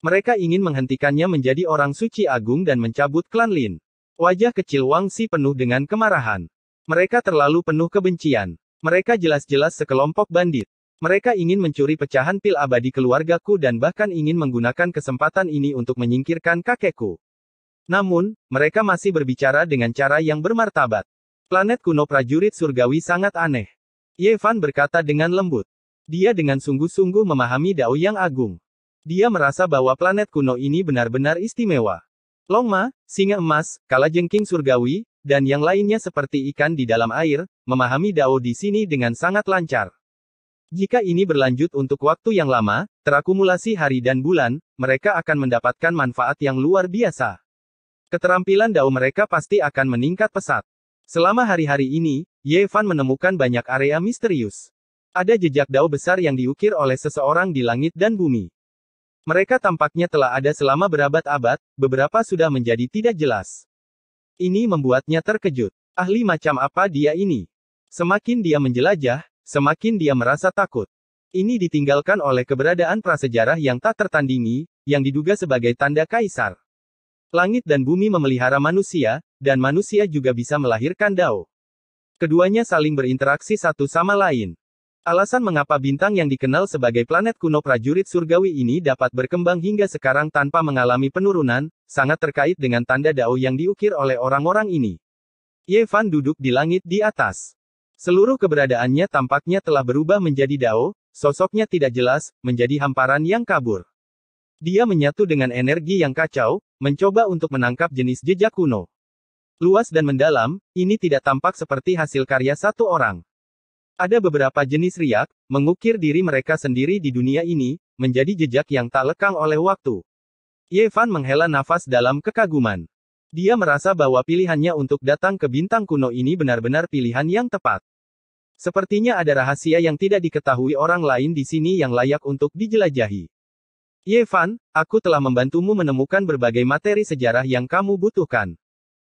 Mereka ingin menghentikannya menjadi orang suci agung dan mencabut klan Lin. Wajah kecil Wang Xi penuh dengan kemarahan. Mereka terlalu penuh kebencian. Mereka jelas-jelas sekelompok bandit. Mereka ingin mencuri pecahan pil abadi keluargaku dan bahkan ingin menggunakan kesempatan ini untuk menyingkirkan kakekku. Namun, mereka masih berbicara dengan cara yang bermartabat. Planet kuno prajurit surgawi sangat aneh. Ye Fan berkata dengan lembut. Dia dengan sungguh-sungguh memahami Dao yang agung. Dia merasa bahwa planet kuno ini benar-benar istimewa. Long Ma, singa emas, kalajengking surgawi, dan yang lainnya seperti ikan di dalam air, memahami Dao di sini dengan sangat lancar. Jika ini berlanjut untuk waktu yang lama, terakumulasi hari dan bulan, mereka akan mendapatkan manfaat yang luar biasa. Keterampilan Dao mereka pasti akan meningkat pesat. Selama hari-hari ini, Ye Fan menemukan banyak area misterius. Ada jejak Dao besar yang diukir oleh seseorang di langit dan bumi. Mereka tampaknya telah ada selama berabad-abad, beberapa sudah menjadi tidak jelas. Ini membuatnya terkejut. Ahli macam apa dia ini? Semakin dia menjelajah, semakin dia merasa takut. Ini ditinggalkan oleh keberadaan prasejarah yang tak tertandingi, yang diduga sebagai tanda kaisar. Langit dan bumi memelihara manusia, dan manusia juga bisa melahirkan Dao. Keduanya saling berinteraksi satu sama lain. Alasan mengapa bintang yang dikenal sebagai planet kuno prajurit surgawi ini dapat berkembang hingga sekarang tanpa mengalami penurunan, sangat terkait dengan tanda Dao yang diukir oleh orang-orang ini. Ye Fan duduk di langit di atas. Seluruh keberadaannya tampaknya telah berubah menjadi Dao, sosoknya tidak jelas, menjadi hamparan yang kabur. Dia menyatu dengan energi yang kacau, mencoba untuk menangkap jenis jejak kuno. Luas dan mendalam, ini tidak tampak seperti hasil karya satu orang. Ada beberapa jenis riak, mengukir diri mereka sendiri di dunia ini, menjadi jejak yang tak lekang oleh waktu. Ye Fan menghela nafas dalam kekaguman. Dia merasa bahwa pilihannya untuk datang ke bintang kuno ini benar-benar pilihan yang tepat. Sepertinya ada rahasia yang tidak diketahui orang lain di sini yang layak untuk dijelajahi. Ye Fan, aku telah membantumu menemukan berbagai materi sejarah yang kamu butuhkan.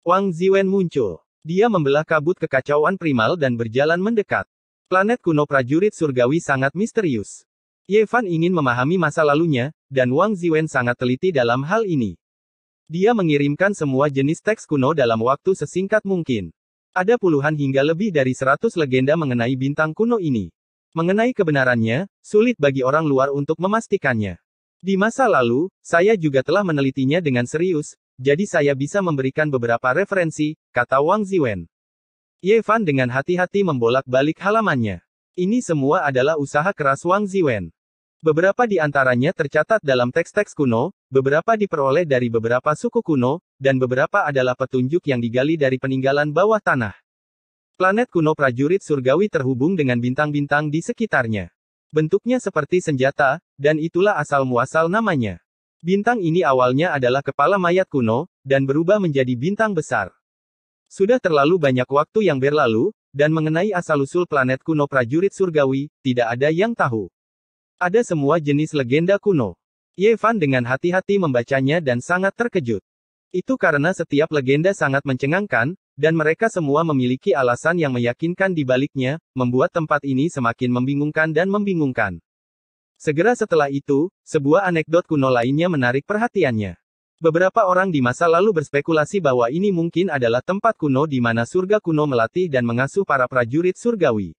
Wang Ziwen muncul. Dia membelah kabut kekacauan primal dan berjalan mendekat. Planet kuno prajurit surgawi sangat misterius. Ye Fan ingin memahami masa lalunya, dan Wang Ziwen sangat teliti dalam hal ini. Dia mengirimkan semua jenis teks kuno dalam waktu sesingkat mungkin. Ada puluhan hingga lebih dari 100 legenda mengenai bintang kuno ini. Mengenai kebenarannya, sulit bagi orang luar untuk memastikannya. Di masa lalu, saya juga telah menelitinya dengan serius, jadi saya bisa memberikan beberapa referensi, kata Wang Ziwen. Ye Fan dengan hati-hati membolak-balik halamannya. Ini semua adalah usaha keras Wang Ziwen. Beberapa di antaranya tercatat dalam teks-teks kuno, beberapa diperoleh dari beberapa suku kuno, dan beberapa adalah petunjuk yang digali dari peninggalan bawah tanah. Planet kuno prajurit surgawi terhubung dengan bintang-bintang di sekitarnya. Bentuknya seperti senjata, dan itulah asal-muasal namanya. Bintang ini awalnya adalah kepala mayat kuno, dan berubah menjadi bintang besar. Sudah terlalu banyak waktu yang berlalu, dan mengenai asal-usul planet kuno prajurit surgawi, tidak ada yang tahu. Ada semua jenis legenda kuno. Ye Fan dengan hati-hati membacanya dan sangat terkejut. Itu karena setiap legenda sangat mencengangkan, dan mereka semua memiliki alasan yang meyakinkan di baliknya, membuat tempat ini semakin membingungkan dan membingungkan. Segera setelah itu, sebuah anekdot kuno lainnya menarik perhatiannya. Beberapa orang di masa lalu berspekulasi bahwa ini mungkin adalah tempat kuno di mana surga kuno melatih dan mengasuh para prajurit surgawi.